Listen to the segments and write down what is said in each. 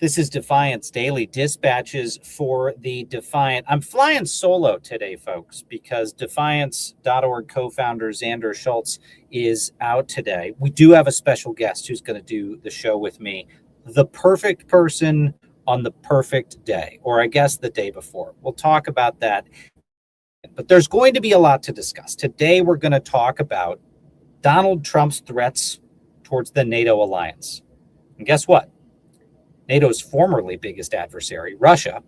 This is Defiance Daily Dispatches for the Defiant. I'm flying solo today, folks, because Defiance.org co-founder Xander Schultz is out today. We do have a special guest who's going to do the show with me. The perfect person on the perfect day, or I guess the day before. We'll talk about that. But there's going to be a lot to discuss. Today, we're going to talk about Donald Trump's threats towards the NATO alliance. And guess what? NATO's formerly biggest adversary, Russia,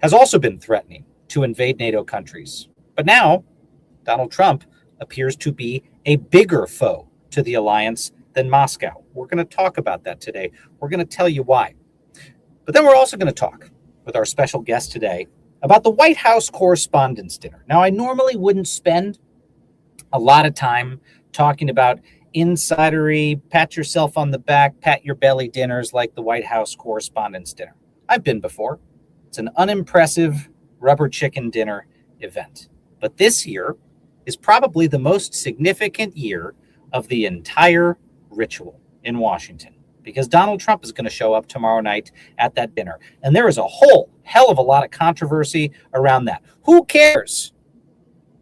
has also been threatening to invade NATO countries. But now, Donald Trump appears to be a bigger foe to the alliance than Moscow. We're going to talk about that today. We're going to tell you why. But then we're also going to talk with our special guest today about the White House Correspondents' Dinner. Now, I normally wouldn't spend a lot of time talking about insidery, pat yourself on the back, pat your belly dinners like the White House Correspondents' Dinner. I've been before. It's an unimpressive rubber chicken dinner event. But this year is probably the most significant year of the entire ritual in Washington, because Donald Trump is going to show up tomorrow night at that dinner. And there is a whole hell of a lot of controversy around that. Who cares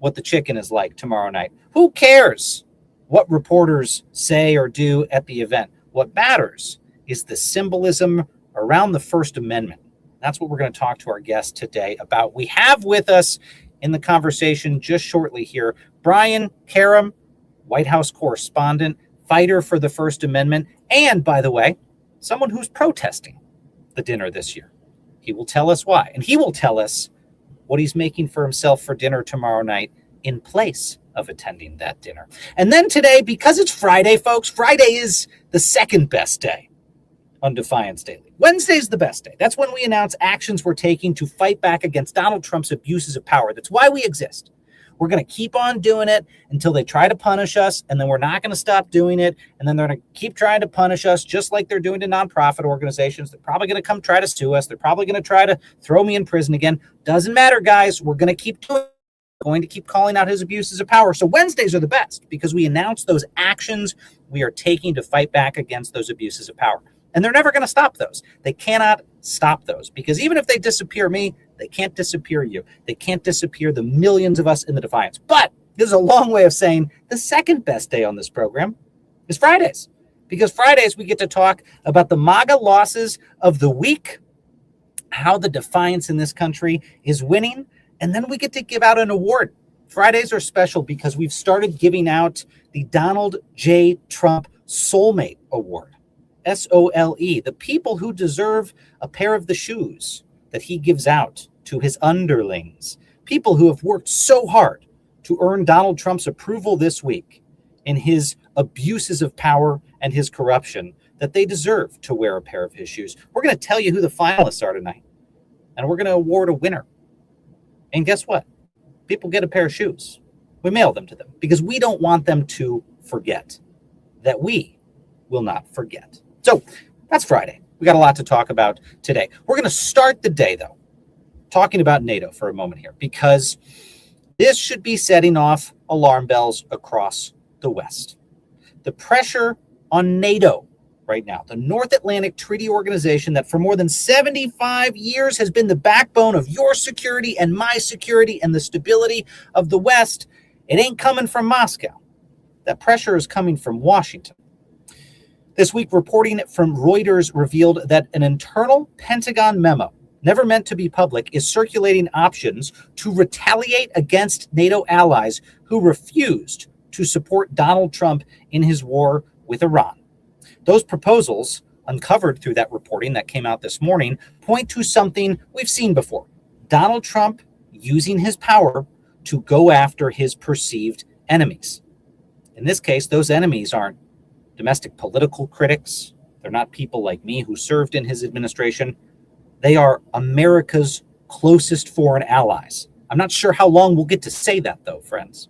what the chicken is like tomorrow night? Who cares what reporters say or do at the event? What matters is the symbolism around the First Amendment. That's what we're going to talk to our guest today about. We have with us in the conversation just shortly here, Brian Karem, White House correspondent, fighter for the First Amendment, and, by the way, someone who's protesting the dinner this year. He will tell us why, and he will tell us what he's making for himself for dinner tomorrow night in place of attending that dinner. And then today, because it's Friday, folks, Friday is the second best day on Defiance Daily. Wednesday's the best day. That's when we announce actions we're taking to fight back against Donald Trump's abuses of power. That's why we exist. We're going to keep on doing it until they try to punish us, and then we're not going to stop doing it, and then they're going to keep trying to punish us just like they're doing to nonprofit organizations. They're probably going to come try to sue us. They're probably going to try to throw me in prison again. Doesn't matter, guys. We're going to keep doing it. Going to keep calling out his abuses of power. So Wednesdays are the best because we announce those actions we are taking to fight back against those abuses of power. And they're never going to stop those. They cannot stop those, because even if they disappear me, they can't disappear you. They can't disappear the millions of us in the Defiance. But this is a long way of saying the second best day on this program is Fridays, because Fridays we get to talk about the MAGA losses of the week, how the Defiance in this country is winning, and then we get to give out an award. Fridays are special because we've started giving out the Donald J. Trump Soulmate Award, SOLE, the people who deserve a pair of the shoes that he gives out to his underlings, people who have worked so hard to earn Donald Trump's approval this week in his abuses of power and his corruption, that they deserve to wear a pair of his shoes. We're going to tell you who the finalists are tonight, and we're going to award a winner. And guess what? People get a pair of shoes. We mail them to them because we don't want them to forget that we will not forget. So that's Friday. We got a lot to talk about today. We're going to start the day, though, talking about NATO for a moment here, because this should be setting off alarm bells across the West. The pressure on NATO right now, the North Atlantic Treaty Organization that for more than 75 years has been the backbone of your security and my security and the stability of the West, it ain't coming from Moscow. That pressure is coming from Washington. This week, reporting from Reuters revealed that an internal Pentagon memo, never meant to be public, is circulating options to retaliate against NATO allies who refused to support Donald Trump in his war with Iran. Those proposals, uncovered through that reporting that came out this morning, point to something we've seen before. Donald Trump using his power to go after his perceived enemies. In this case, those enemies aren't domestic political critics. They're not people like me who served in his administration. They are America's closest foreign allies. I'm not sure how long we'll get to say that, though, friends.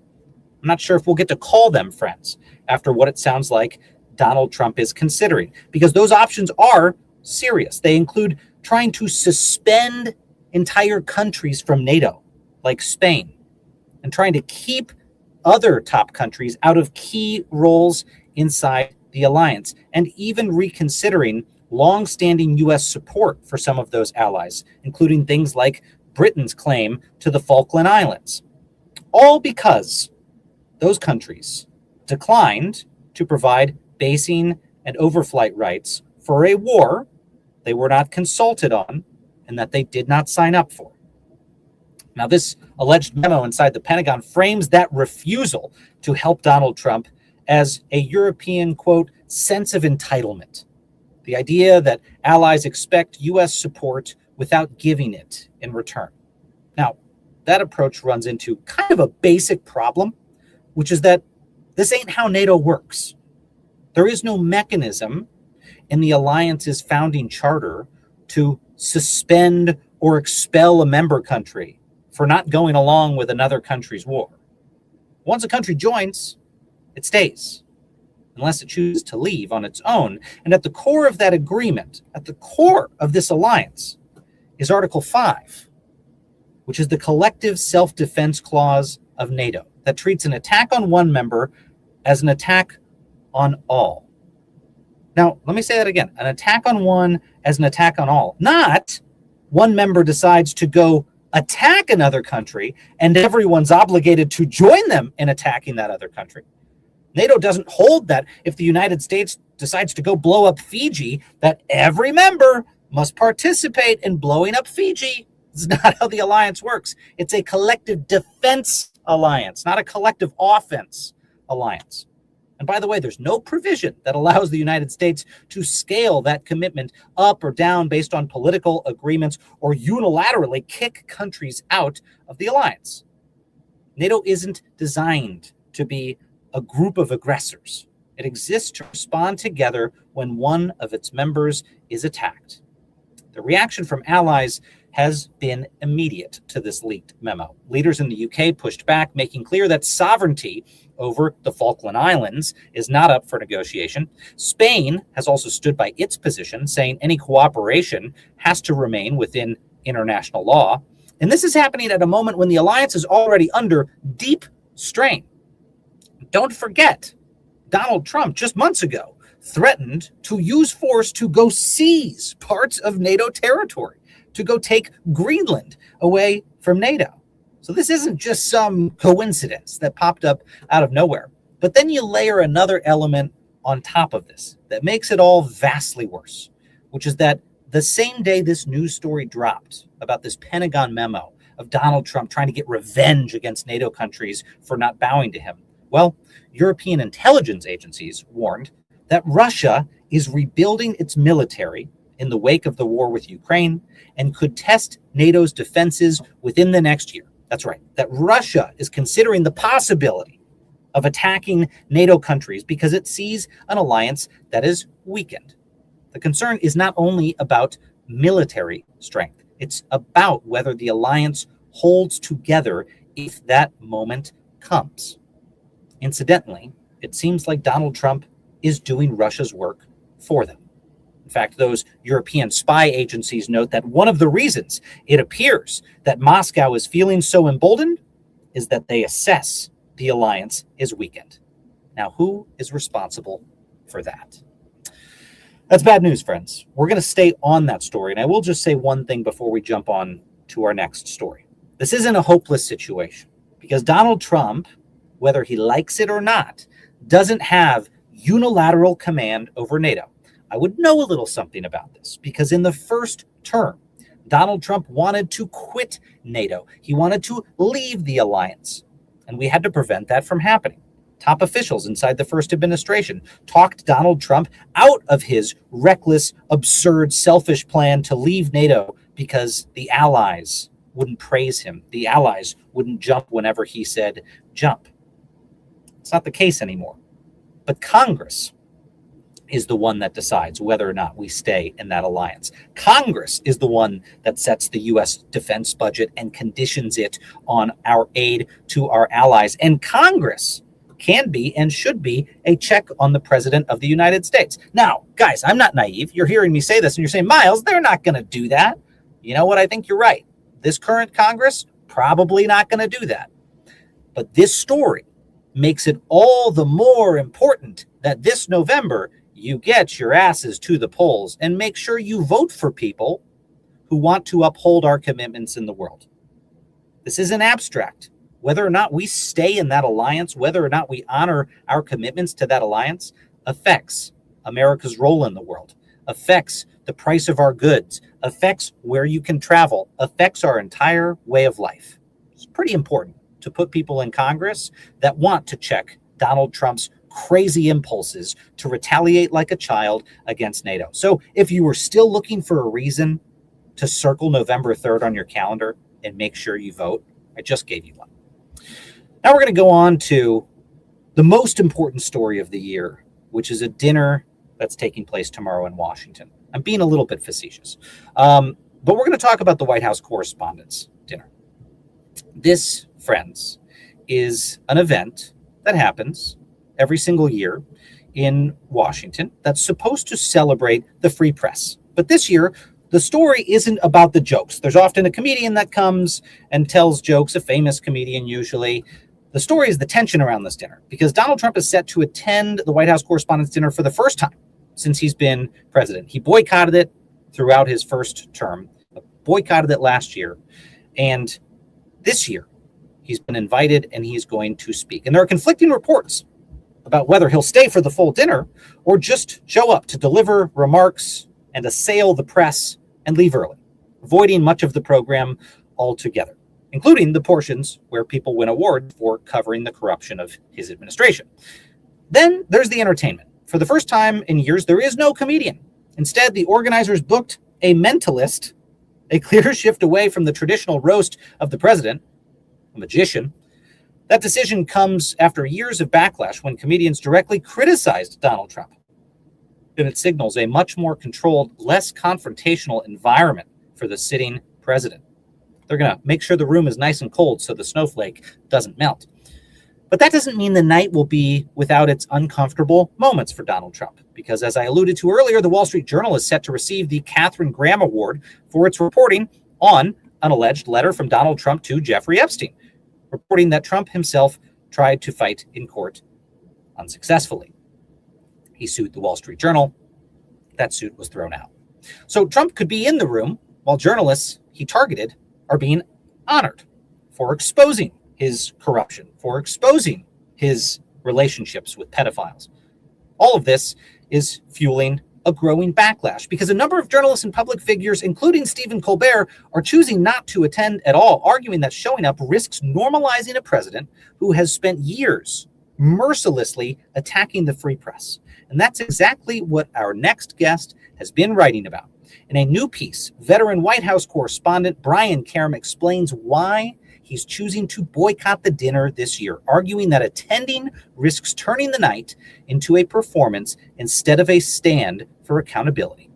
I'm not sure if we'll get to call them friends after what it sounds like Donald Trump is considering, because those options are serious. They include trying to suspend entire countries from NATO, like Spain, and trying to keep other top countries out of key roles inside the alliance, and even reconsidering long-standing U.S. support for some of those allies, including things like Britain's claim to the Falkland Islands, all because those countries declined to provide basing and overflight rights for a war they were not consulted on and that they did not sign up for. Now, this alleged memo inside the Pentagon frames that refusal to help Donald Trump as a European, quote, sense of entitlement. The idea that allies expect U.S. support without giving it in return. Now, that approach runs into kind of a basic problem, which is that this ain't how NATO works. There is no mechanism in the alliance's founding charter to suspend or expel a member country for not going along with another country's war. Once a country joins, it stays, unless it chooses to leave on its own. And at the core of that agreement, at the core of this alliance, is Article 5, which is the collective self-defense clause of NATO that treats an attack on one member as an attack on all. Now, let me say that again. An attack on one as an attack on all. Not one member decides to go attack another country and everyone's obligated to join them in attacking that other country. NATO doesn't hold that if the United States decides to go blow up Fiji, that every member must participate in blowing up Fiji. It's not how the alliance works. It's a collective defense alliance, not a collective offense alliance. And by the way, there's no provision that allows the United States to scale that commitment up or down based on political agreements or unilaterally kick countries out of the alliance. NATO isn't designed to be a group of aggressors. It exists to respond together when one of its members is attacked. The reaction from allies has been immediate to this leaked memo. Leaders in the UK pushed back, making clear that sovereignty over the Falkland Islands is not up for negotiation. Spain has also stood by its position, saying any cooperation has to remain within international law. And this is happening at a moment when the alliance is already under deep strain. Don't forget, Donald Trump just months ago threatened to use force to go seize parts of NATO territory, to go take Greenland away from NATO. So this isn't just some coincidence that popped up out of nowhere. But then you layer another element on top of this that makes it all vastly worse, which is that the same day this news story dropped about this Pentagon memo of Donald Trump trying to get revenge against NATO countries for not bowing to him, well, European intelligence agencies warned that Russia is rebuilding its military in the wake of the war with Ukraine and could test NATO's defenses within the next year. That's right, that Russia is considering the possibility of attacking NATO countries because it sees an alliance that is weakened. The concern is not only about military strength, it's about whether the alliance holds together if that moment comes. Incidentally, it seems like Donald Trump is doing Russia's work for them. In fact, those European spy agencies note that one of the reasons it appears that Moscow is feeling so emboldened is that they assess the alliance is weakened. Now, who is responsible for that? That's bad news, friends. We're going to stay on that story, and I will just say one thing before we jump on to our next story. This isn't a hopeless situation because Donald Trump, whether he likes it or not, doesn't have unilateral command over NATO. I would know a little something about this because in the first term, Donald Trump wanted to quit NATO. He wanted to leave the alliance, and we had to prevent that from happening. Top officials inside the first administration talked Donald Trump out of his reckless, absurd, selfish plan to leave NATO because the allies wouldn't praise him. The allies wouldn't jump whenever he said jump. It's not the case anymore. But Congress is the one that decides whether or not we stay in that alliance. Congress is the one that sets the U.S. defense budget and conditions it on our aid to our allies. And Congress can be and should be a check on the president of the United States. Now, guys, I'm not naive. You're hearing me say this and you're saying, Miles, they're not going to do that. You know what? I think you're right. This current Congress, probably not going to do that. But this story makes it all the more important that this November, you get your asses to the polls and make sure you vote for people who want to uphold our commitments in the world. This isn't abstract. Whether or not we stay in that alliance, whether or not we honor our commitments to that alliance, affects America's role in the world, affects the price of our goods, affects where you can travel, affects our entire way of life. It's pretty important to put people in Congress that want to check Donald Trump's crazy impulses to retaliate like a child against NATO. So if you were still looking for a reason to circle November 3rd on your calendar and make sure you vote, I just gave you one. Now we're going to go on to the most important story of the year, which is a dinner that's taking place tomorrow in Washington. I'm being a little bit facetious, but we're going to talk about the White House Correspondents' Dinner. This, friends, is an event that happens every single year in Washington that's supposed to celebrate the free press. But this year, the story isn't about the jokes. There's often a comedian that comes and tells jokes, a famous comedian usually. The story is the tension around this dinner, because Donald Trump is set to attend the White House Correspondents' Dinner for the first time since he's been president. He boycotted it throughout his first term, boycotted it last year, and this year he's been invited and he's going to speak. And there are conflicting reports about whether he'll stay for the full dinner or just show up to deliver remarks and assail the press and leave early, avoiding much of the program altogether, including the portions where people win awards for covering the corruption of his administration. Then there's the entertainment. For the first time in years, there is no comedian. Instead, the organizers booked a mentalist, a clear shift away from the traditional roast of the president, a magician. That decision comes after years of backlash when comedians directly criticized Donald Trump. And it signals a much more controlled, less confrontational environment for the sitting president. They're going to make sure the room is nice and cold so the snowflake doesn't melt. But that doesn't mean the night will be without its uncomfortable moments for Donald Trump, because as I alluded to earlier, the Wall Street Journal is set to receive the Katharine Graham Award for its reporting on an alleged letter from Donald Trump to Jeffrey Epstein, reporting that Trump himself tried to fight in court unsuccessfully. He sued the Wall Street Journal. That suit was thrown out. So Trump could be in the room while journalists he targeted are being honored for exposing his corruption, for exposing his relationships with pedophiles. All of this is fueling a growing backlash because a number of journalists and public figures, including Stephen Colbert, are choosing not to attend at all, arguing that showing up risks normalizing a president who has spent years mercilessly attacking the free press. And that's exactly what our next guest has been writing about. In a new piece, veteran White House correspondent Brian Karem explains why he's choosing to boycott the dinner this year, arguing that attending risks turning the night into a performance instead of a stand for accountability.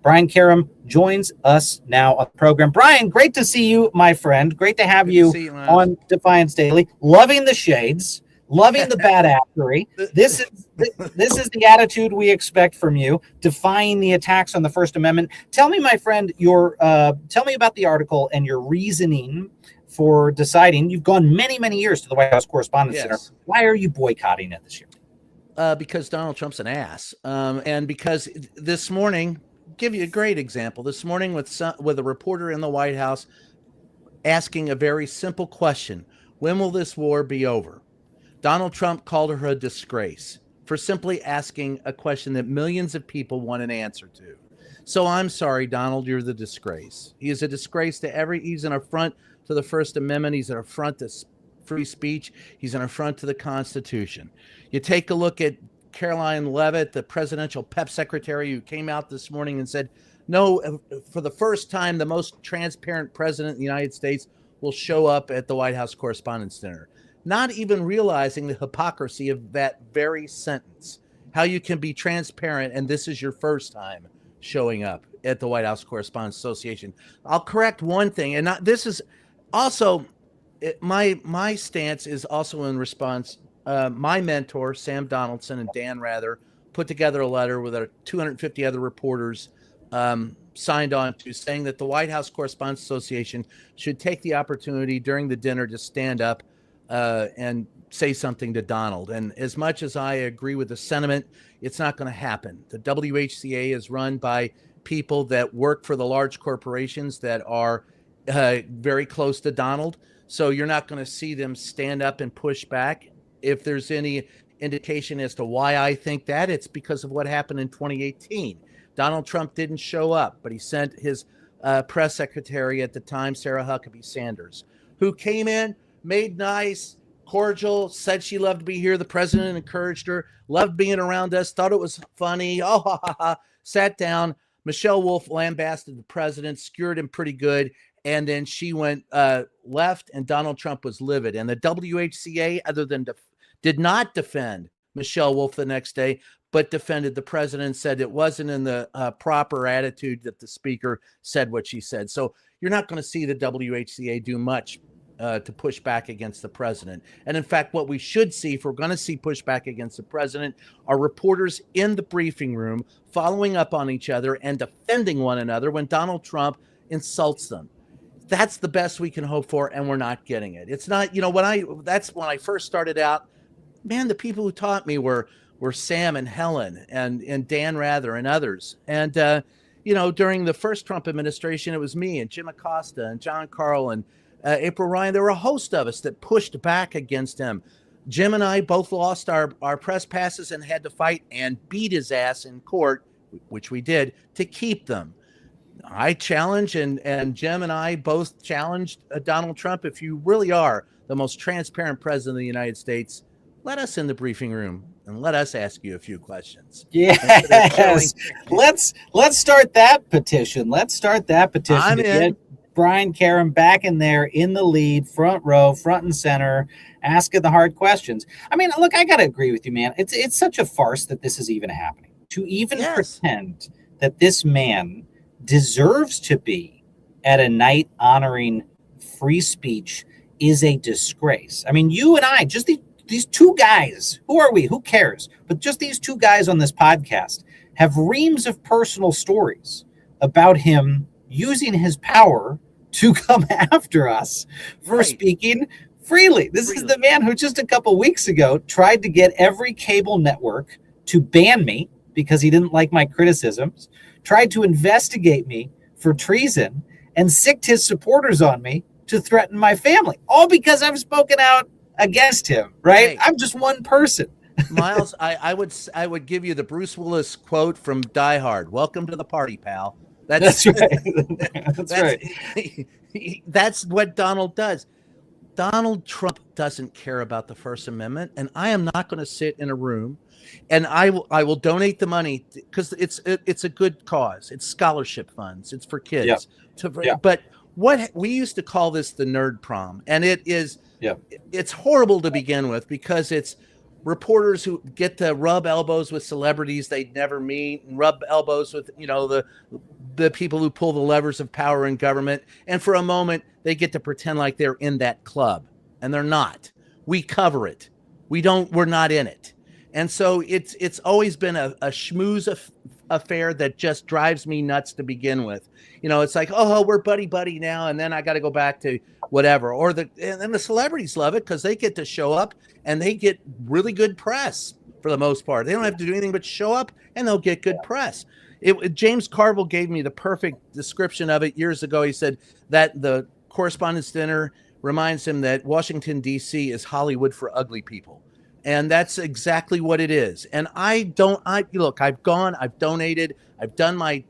Brian Karem joins us now on the program. Brian, great to see you, my friend. Great to have you on Defiance Daily. Loving the shades, loving the bad actory. This is the attitude we expect from you, defying the attacks on the First Amendment. Tell me, my friend, tell me about the article and your reasoning for deciding. You've gone many, many years to the White House Correspondents' Dinner. Why are you boycotting it this year? Because Donald Trump's an ass, and because this morning, give you a great example. This morning, with a reporter in the White House asking a very simple question: when will this war be over? Donald Trump called her a disgrace for simply asking a question that millions of people want an answer to. So I'm sorry, Donald, you're the disgrace. He is a disgrace to he's an affront to the First Amendment. He's an affront to free speech. He's an affront to the Constitution. You take a look at Caroline Leavitt, the presidential PEP secretary, who came out this morning and said, no, for the first time, the most transparent president in the United States will show up at the White House Correspondents' Dinner. Not even realizing the hypocrisy of that very sentence, how you can be transparent and this is your first time showing up at the White House Correspondents Association. I'll correct one thing, and this is also my stance is also in response. My mentor, Sam Donaldson and Dan Rather, put together a letter with 250 other reporters signed on to, saying that the White House Correspondents Association should take the opportunity during the dinner to stand up and say something to Donald. And as much as I agree with the sentiment, it's not going to happen. The WHCA is run by people that work for the large corporations that are very close to Donald. So you're not going to see them stand up and push back. If there's any indication as to why I think that, it's because of what happened in 2018. Donald Trump didn't show up, but he sent his press secretary at the time, Sarah Huckabee Sanders, who came in, made nice, cordial, said she loved to be here. The president encouraged her, loved being around us, thought it was funny. Oh, ha, ha, ha. Sat down. Michelle Wolf lambasted the president, skewered him pretty good. And then she went left, and Donald Trump was livid. And the WHCA, other than did not defend Michelle Wolf the next day, but defended the president, said it wasn't in the proper attitude that the speaker said what she said. So you're not going to see the WHCA do much to push back against the president. And in fact, what we should see, if we're going to see pushback against the president, are reporters in the briefing room following up on each other and defending one another when Donald Trump insults them. That's the best we can hope for, and we're not getting it. It's not, that's when I first started out, man, the people who taught me were Sam and Helen and Dan Rather and others. And, during the first Trump administration, it was me and Jim Acosta and John Carl and April Ryan. There were a host of us that pushed back against him. Jim and I both lost our press passes and had to fight and beat his ass in court, which we did, to keep them. I challenge, and Jim and I both challenged Donald Trump. If you really are the most transparent president of the United States, let us in the briefing room and let us ask you a few questions. Yes, let's start that petition. Let's start that petition I'm to in. get Brian Karem back in there in the lead, front row, front and center, asking the hard questions. I mean, look, I got to agree with you, man. It's such a farce that this is even happening. To even pretend that this man deserves to be at a night honoring free speech is a disgrace. I mean, you and I, just these two guys, who are we? Who cares? But just these two guys on this podcast have reams of personal stories about him using his power to come after us for speaking freely. This is the man who just a couple weeks ago tried to get every cable network to ban me because he didn't like my criticisms, tried to investigate me for treason, and sicked his supporters on me to threaten my family, all because I've spoken out against him, right? Hey, I'm just one person. Miles, I would give you the Bruce Willis quote from Die Hard. Welcome to the party, pal. That's right. That's right. That's what Donald does. Donald Trump doesn't care about the First Amendment, and I am not going to sit in a room, and I will donate the money because it's a good cause. It's scholarship funds. It's for kids. Yeah. But what we used to call this the nerd prom, and it is. Yeah. It's horrible to begin with because it's reporters who get to rub elbows with celebrities they'd never meet and rub elbows with, the people who pull the levers of power in government. And for a moment, they get to pretend like they're in that club, and they're not. We cover it. We're not in it. And so it's always been a schmooze affair that just drives me nuts to begin with. It's like, oh, we're buddy now, and then I got to go back to whatever. And then the celebrities love it because they get to show up and they get really good press for the most part. They don't have to do anything but show up and they'll get good press. James Carville gave me the perfect description of it years ago. He said that the Correspondents' Dinner reminds him that Washington, D.C. is Hollywood for ugly people. And that's exactly what it is. And I've gone, I've donated, I've done my,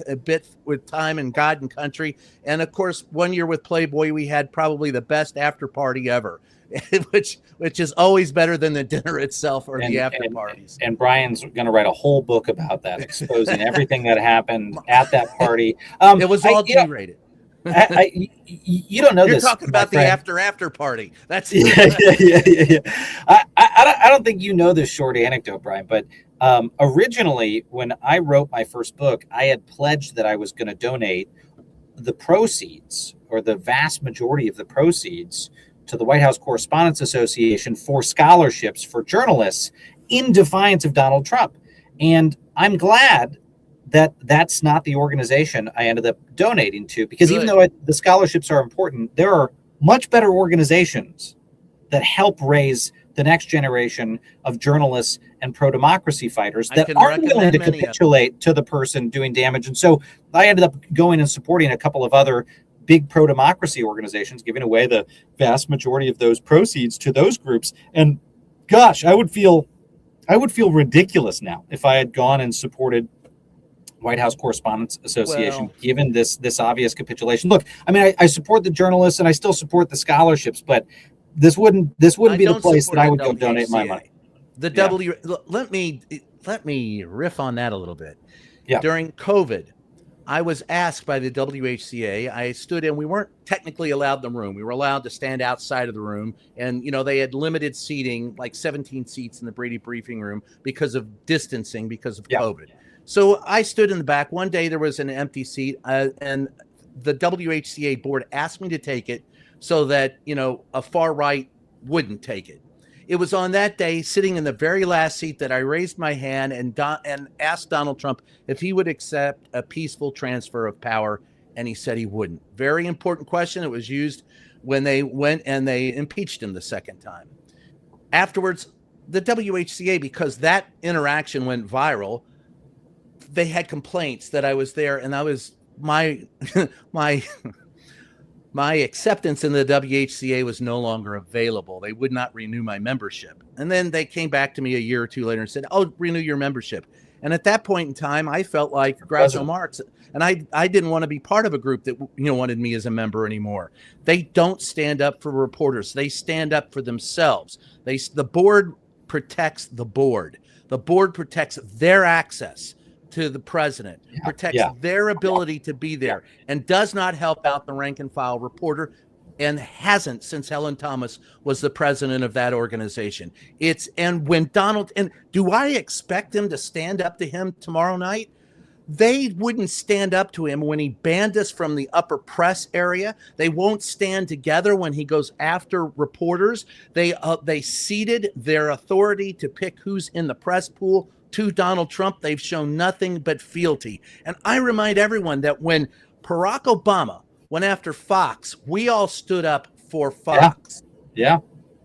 a bit with time and God and country. And of course, one year with Playboy, we had probably the best after party ever, which is always better than the dinner itself or the after parties. And Brian's going to write a whole book about that, exposing everything that happened at that party. It was all G-rated. You don't know You're this. You're talking about the after party. That's yeah. I don't think you know this short anecdote, Brian, but originally when I wrote my first book, I had pledged that I was going to donate the proceeds, or the vast majority of the proceeds, to the White House Correspondents Association for scholarships for journalists in defiance of Donald Trump. And I'm glad that that's not the organization I ended up donating to, because even though the scholarships are important, there are much better organizations that help raise the next generation of journalists and pro-democracy fighters that can aren't willing to recommend many of them. capitulate to the person doing damage. And so I ended up going and supporting a couple of other big pro-democracy organizations, giving away the vast majority of those proceeds to those groups. And gosh, I would feel ridiculous now if I had gone and supported White House Correspondents Association, given this obvious capitulation. Look, I mean, I support the journalists and I still support the scholarships, but this wouldn't be the place that I would go donate my money. Let me riff on that a little bit. Yeah. During COVID, I was asked by the WHCA. I stood in. We weren't technically allowed in the room. We were allowed to stand outside of the room, and they had limited seating, like 17 seats in the Brady briefing room because of distancing, because of COVID. So I stood in the back. One day there was an empty seat, and the WHCA board asked me to take it so that a far right wouldn't take it. It was on that day, sitting in the very last seat, that I raised my hand and asked Donald Trump if he would accept a peaceful transfer of power, and he said he wouldn't. Very important question. It was used when they went and they impeached him the second time. Afterwards, the WHCA, because that interaction went viral, they had complaints that I was there, and I was my acceptance in the WHCA was no longer available. They would not renew my membership. And then they came back to me a year or two later and said, "Oh, renew your membership." And at that point in time, I felt like Groucho Marx, and I didn't want to be part of a group that wanted me as a member anymore. They don't stand up for reporters. They stand up for themselves. The board protects the board. The board protects their access to the president, protects their ability to be there, and does not help out the rank and file reporter, and hasn't since Helen Thomas was the president of that organization. And do I expect them to stand up to him tomorrow night? They wouldn't stand up to him when he banned us from the upper press area. They won't stand together when he goes after reporters. They ceded their authority to pick who's in the press pool to Donald Trump. They've shown nothing but fealty. And I remind everyone that when Barack Obama went after Fox, we all stood up for Fox. Yeah.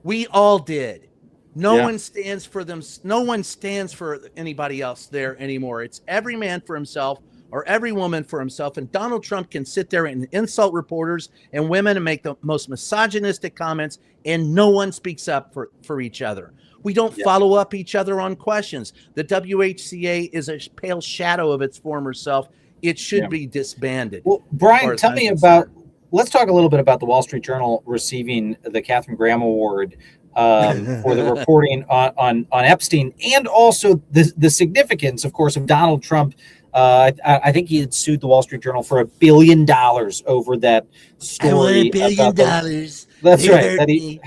We all did. No one stands for them. No one stands for anybody else there anymore. It's every man for himself, or every woman for himself. And Donald Trump can sit there and insult reporters and women and make the most misogynistic comments, and no one speaks up for each other. We don't follow up each other on questions. The WHCA is a pale shadow of its former self. It should be disbanded. Well, Brian, let's talk a little bit about the Wall Street Journal receiving the Katharine Graham Award for the reporting on Epstein, and also the significance, of course, of Donald Trump. I think he had sued the Wall Street Journal for $1 billion over that story. I want $1 billion. That's right.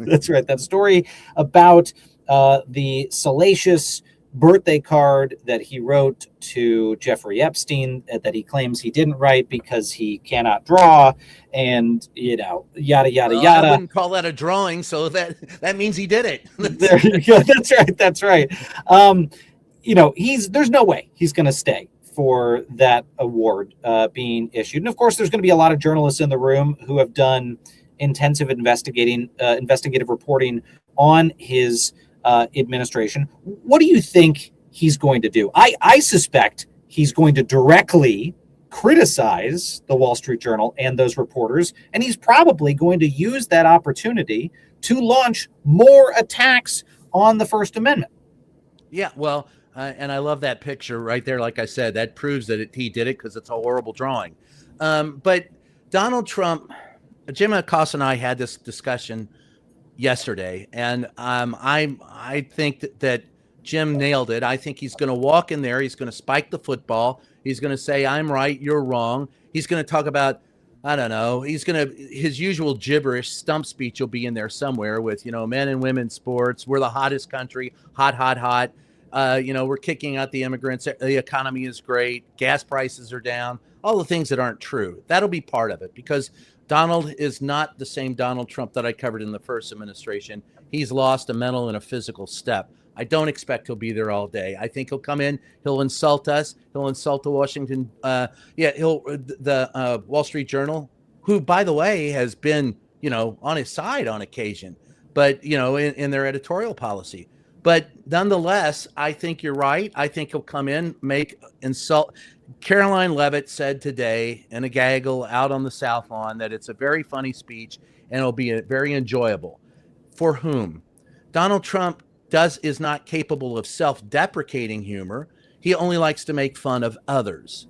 That's right. That story about the salacious birthday card that he wrote to Jeffrey Epstein that he claims he didn't write because he cannot draw, and yada yada yada. I wouldn't call that a drawing, so that means he did it. There you go. That's right. There's no way he's going to stay for that award being issued, and of course, there's going to be a lot of journalists in the room who have done intensive investigative reporting on his administration. What do you think he's going to do? I suspect he's going to directly criticize the Wall Street Journal and those reporters, and he's probably going to use that opportunity to launch more attacks on the First Amendment. Yeah, well, and I love that picture right there. Like I said, that proves that he did it, because it's a horrible drawing. But Donald Trump, Jim Acosta and I had this discussion yesterday, and I think that Jim nailed it. I think he's going to walk in there. He's going to spike the football. He's going to say, "I'm right, you're wrong." He's going to talk about, I don't know, his usual gibberish stump speech will be in there somewhere with, men and women sports. We're the hottest country, hot, hot, hot. We're kicking out the immigrants. The economy is great. Gas prices are down. All the things that aren't true. That'll be part of it, because Donald is not the same Donald Trump that I covered in the first administration. He's lost a mental and a physical step. I don't expect he'll be there all day. I think he'll come in, he'll insult us, he'll insult the Wall Street Journal, who, by the way, has been, on his side on occasion. but in their editorial policy. But nonetheless, I think you're right. I think he'll come in, insult. Caroline Leavitt said today in a gaggle out on the South Lawn that it's a very funny speech and it'll be very enjoyable. For whom? Donald Trump is not capable of self-deprecating humor. He only likes to make fun of others.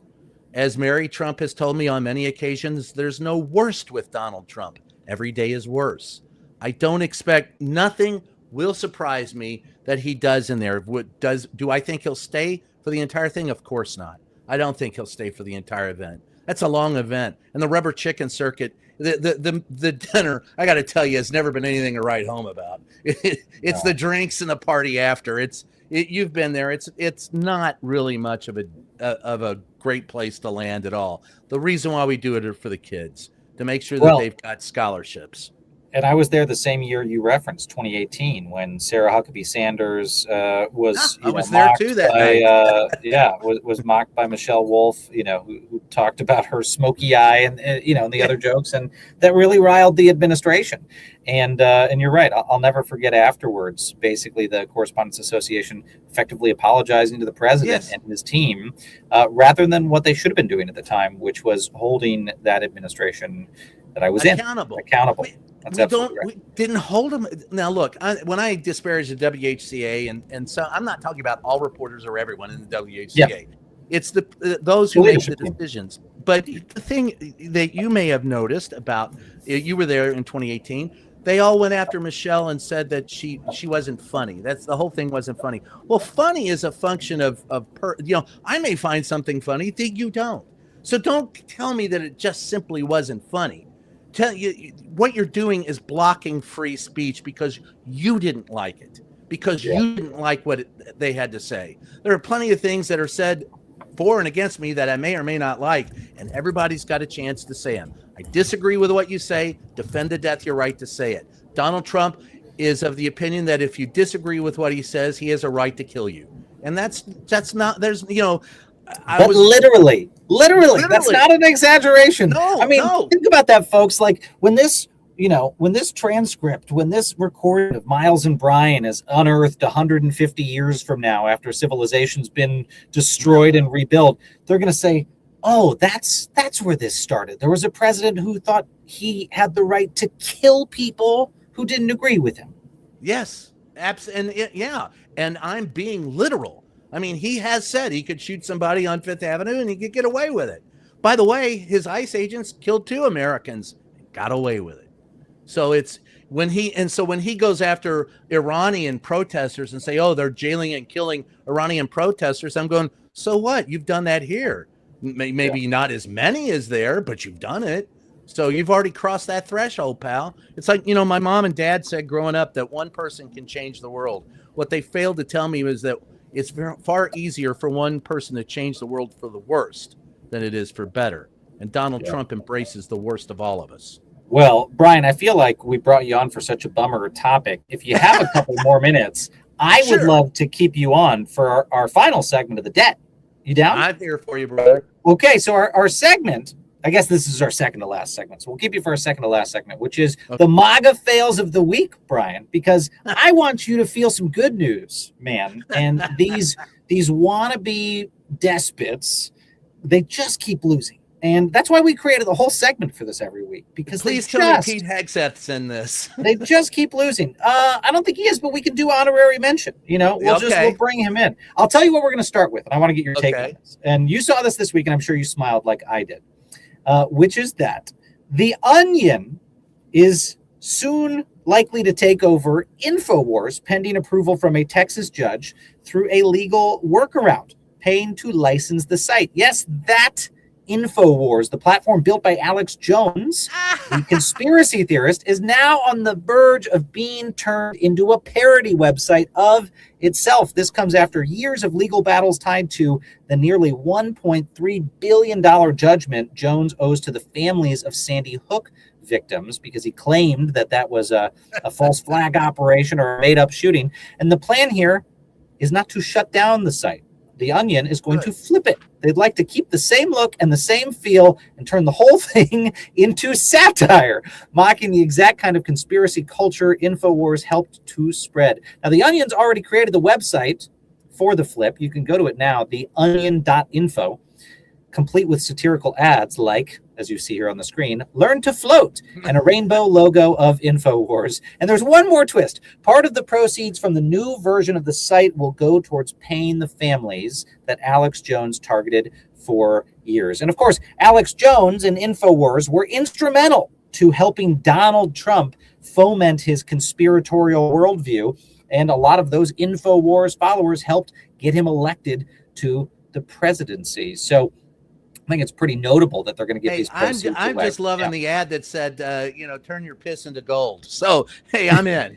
As Mary Trump has told me on many occasions, there's no worst with Donald Trump. Every day is worse. I don't expect nothing will surprise me that he does in there. Do I think he'll stay for the entire thing? Of course not. I don't think he'll stay for the entire event. That's a long event. And the rubber chicken circuit, the dinner, I got to tell you, has never been anything to write home about. It's the drinks and the party after. You've been there. It's not really much of a great place to land at all. The reason why we do it is for the kids, to make sure that they've got scholarships. And I was there the same year you referenced, 2018, when Sarah Huckabee Sanders was there too that night. Was mocked by Michelle Wolf, who talked about her smoky eye and and the other jokes, and that really riled the administration. And you're right. I'll never forget afterwards, basically the Correspondents Association effectively apologizing to the president and his team, rather than what they should have been doing at the time, which was holding that administration that I was accountable. We didn't hold them. Now, look, when I disparage the WHCA, and so I'm not talking about all reporters or everyone in the WHCA. Yeah. It's those who make the decisions. But the thing that you may have noticed about, you were there in 2018, they all went after Michelle and said that she wasn't funny. That's the whole thing wasn't funny. Well, funny is a function of I may find something funny that you don't. So don't tell me that it just simply wasn't funny. Tell you what you're doing is blocking free speech because you didn't like it, because you didn't like what they had to say. There are plenty of things that are said for and against me that I may or may not like, and everybody's got a chance to say them. I disagree with what you say. Defend to death your right to say it. Donald Trump is of the opinion that if you disagree with what he says, he has a right to kill you. And that's not, there's, literally, that's not an exaggeration. No, think about that, folks. Like when this transcript, when this recording of Miles and Brian is unearthed 150 years from now, after civilization's been destroyed and rebuilt, they're going to say, oh, that's where this started. There was a president who thought he had the right to kill people who didn't agree with him. Yes, absolutely. And I'm being literal. I mean, he has said he could shoot somebody on Fifth Avenue and he could get away with it. By the way, his ICE agents killed 2 Americans, got away with it. So it's when he goes after Iranian protesters and say, oh, they're jailing and killing Iranian protesters, I'm going, so what? You've done that here. Maybe not as many as there, but you've done it. So you've already crossed that threshold, pal. It's like, my mom and dad said growing up that one person can change the world. What they failed to tell me was that it's far easier for one person to change the world for the worst than it is for better. And Donald Trump embraces the worst of all of us. Well, Brian, I feel like we brought you on for such a bummer topic. If you have a couple more minutes, I would love to keep you on for our final segment of the debt. You down? I'm here for you, brother. Okay, so our segment, I guess this is our second to last segment. So we'll keep you for our second to last segment, which is the MAGA fails of the week, Brian, because I want you to feel some good news, man. And these wannabe despots, they just keep losing. And that's why we created the whole segment for this every week, because please tell me Pete Hegseth's in this. They just keep losing. I don't think he is, but we can do honorary mention. We'll bring him in. I'll tell you what we're going to start with, and I want to get your take on this. And you saw this week, and I'm sure you smiled like I did, which is that The Onion is soon likely to take over InfoWars, pending approval from a Texas judge through a legal workaround, paying to license the site. Yes, that InfoWars, the platform built by Alex Jones, the conspiracy theorist, is now on the verge of being turned into a parody website of itself. This comes after years of legal battles tied to the nearly $1.3 billion judgment Jones owes to the families of Sandy Hook victims, because he claimed that was a false flag operation or a made-up shooting. And the plan here is not to shut down the site. The Onion is going to flip it they'd like to keep the same look and the same feel and turn the whole thing into satire, mocking the exact kind of conspiracy culture InfoWars helped to spread. Now, The Onion's already created the website for the flip. You can go to it now, theonion.info, complete with satirical ads like, as you see here on the screen, learn to float, and a rainbow logo of InfoWars. And there's one more twist. Part of the proceeds from the new version of the site will go towards paying the families that Alex Jones targeted for years. And of course, Alex Jones and InfoWars were instrumental to helping Donald Trump foment his conspiratorial worldview. And a lot of those InfoWars followers helped get him elected to the presidency. So I think it's pretty notable that they're going to get these proceeds. I'm just loving the ad that said, turn your piss into gold. So, hey, I'm in.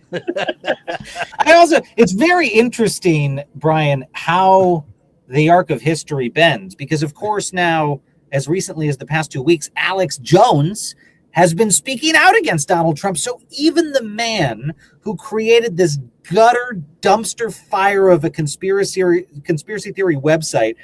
It's very interesting, Brian, how the arc of history bends, because of course now, as recently as the past 2 weeks, Alex Jones has been speaking out against Donald Trump. So even the man who created this gutter dumpster fire of a conspiracy theory website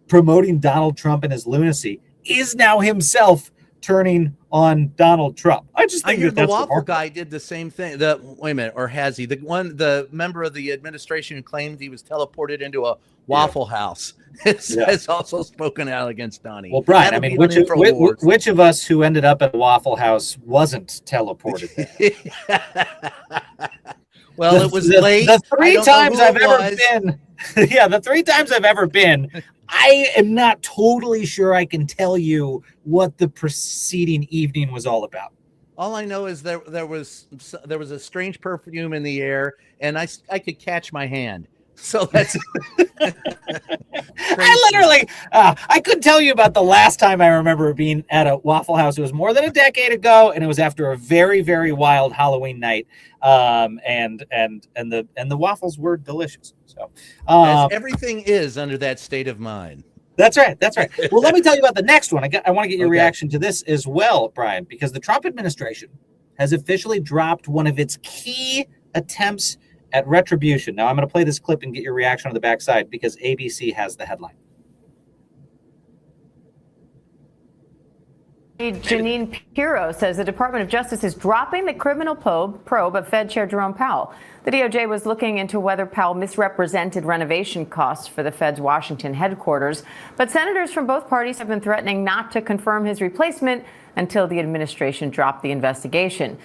promoting Donald Trump and his lunacy is now himself turning on Donald Trump. I just think the waffle guy did the same thing. Wait a minute, or has he? The member of the administration who claimed he was teleported into a Waffle House has also spoken out against Donnie. Well, Brian, I mean, which of us who ended up at a Waffle House wasn't teleported there? Well, it was late. The three times I've ever been. Yeah, the 3 times I've ever been, I am not totally sure I can tell you what the preceding evening was all about. All I know is there was a strange perfume in the air, and I could catch my hand. So that's. I literally, I couldn't tell you about the last time I remember being at a Waffle House. It was more than a decade ago, and it was after a very, very wild Halloween night. And the waffles were delicious. So, as everything is under that state of mind. That's right. Well, let me tell you about the next one. I want to get your reaction to this as well, Brian, because the Trump administration has officially dropped one of its key attempts at retribution. Now, I'm going to play this clip and get your reaction on the backside because ABC has the headline. Janine Pirro says the Department of Justice is dropping the criminal probe of Fed Chair Jerome Powell. The DOJ was looking into whether Powell misrepresented renovation costs for the Fed's Washington headquarters, but senators from both parties have been threatening not to confirm his replacement until the administration dropped the investigation.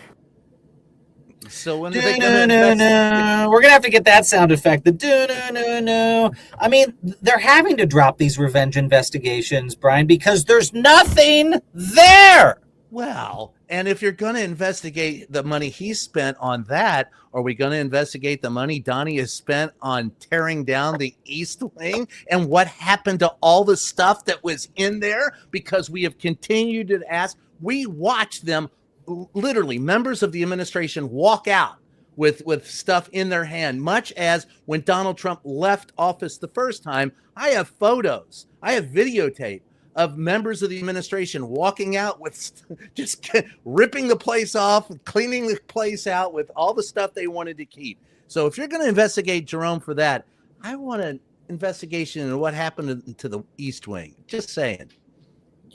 So when they no, we're gonna have to get that sound effect. The no. I mean, they're having to drop these revenge investigations, Brian, because there's nothing there. Well, and if you're going to investigate the money he spent on that, are we going to investigate the money Donnie has spent on tearing down the East Wing and what happened to all the stuff that was in there? Because we have continued to ask. We watched them. Literally, members of the administration walk out with stuff in their hand, much as when Donald Trump left office the first time. I have photos, I have videotape of members of the administration walking out with just ripping the place off, cleaning the place out with all the stuff they wanted to keep. So if you're going to investigate Jerome for that, I want an investigation into what happened to the East Wing. Just saying.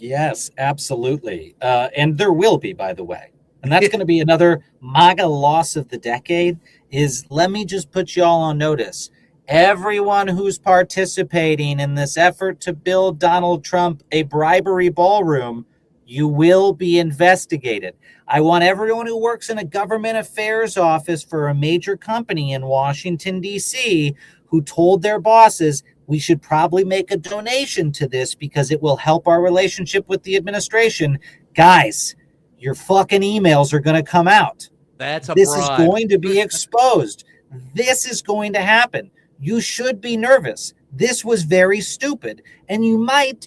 Yes, absolutely. And there will be, by the way. And that's going to be another MAGA loss of the decade is, let me just put you all on notice. Everyone who's participating in this effort to build Donald Trump a bribery ballroom, you will be investigated. I want everyone who works in a government affairs office for a major company in Washington, D.C., who told their bosses, we should probably make a donation to this because it will help our relationship with the administration. Guys, your fucking emails are going to come out. This is going to be exposed. This is going to happen. You should be nervous. This was very stupid. And you might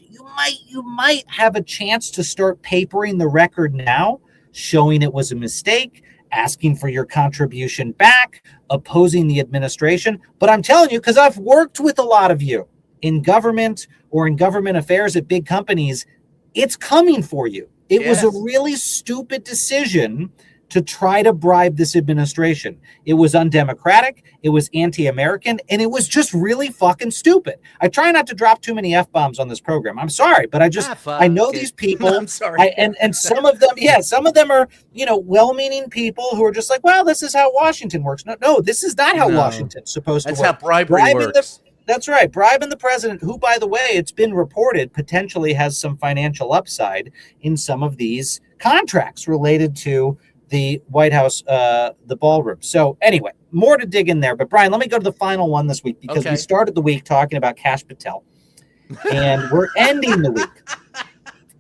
have a chance to start papering the record now, showing it was a mistake, asking for your contribution back, opposing the administration. But I'm telling you, because I've worked with a lot of you in government or in government affairs at big companies, it's coming for you. It was a really stupid decision to try to bribe this administration. It was undemocratic, it was anti-American, and it was just really fucking stupid. I try not to drop too many F-bombs on this program. I'm sorry, but I know these people. I'm sorry. And some of them are, well-meaning people who are just like, well, this is how Washington works. No, this is not how Washington's supposed to work. That's how bribery works. That's right. Bribing the president, who, by the way, it's been reported potentially has some financial upside in some of these contracts related to the White House, the ballroom. So anyway, more to dig in there. But Brian, let me go to the final one this week, because we started the week talking about Kash Patel, and we're ending the week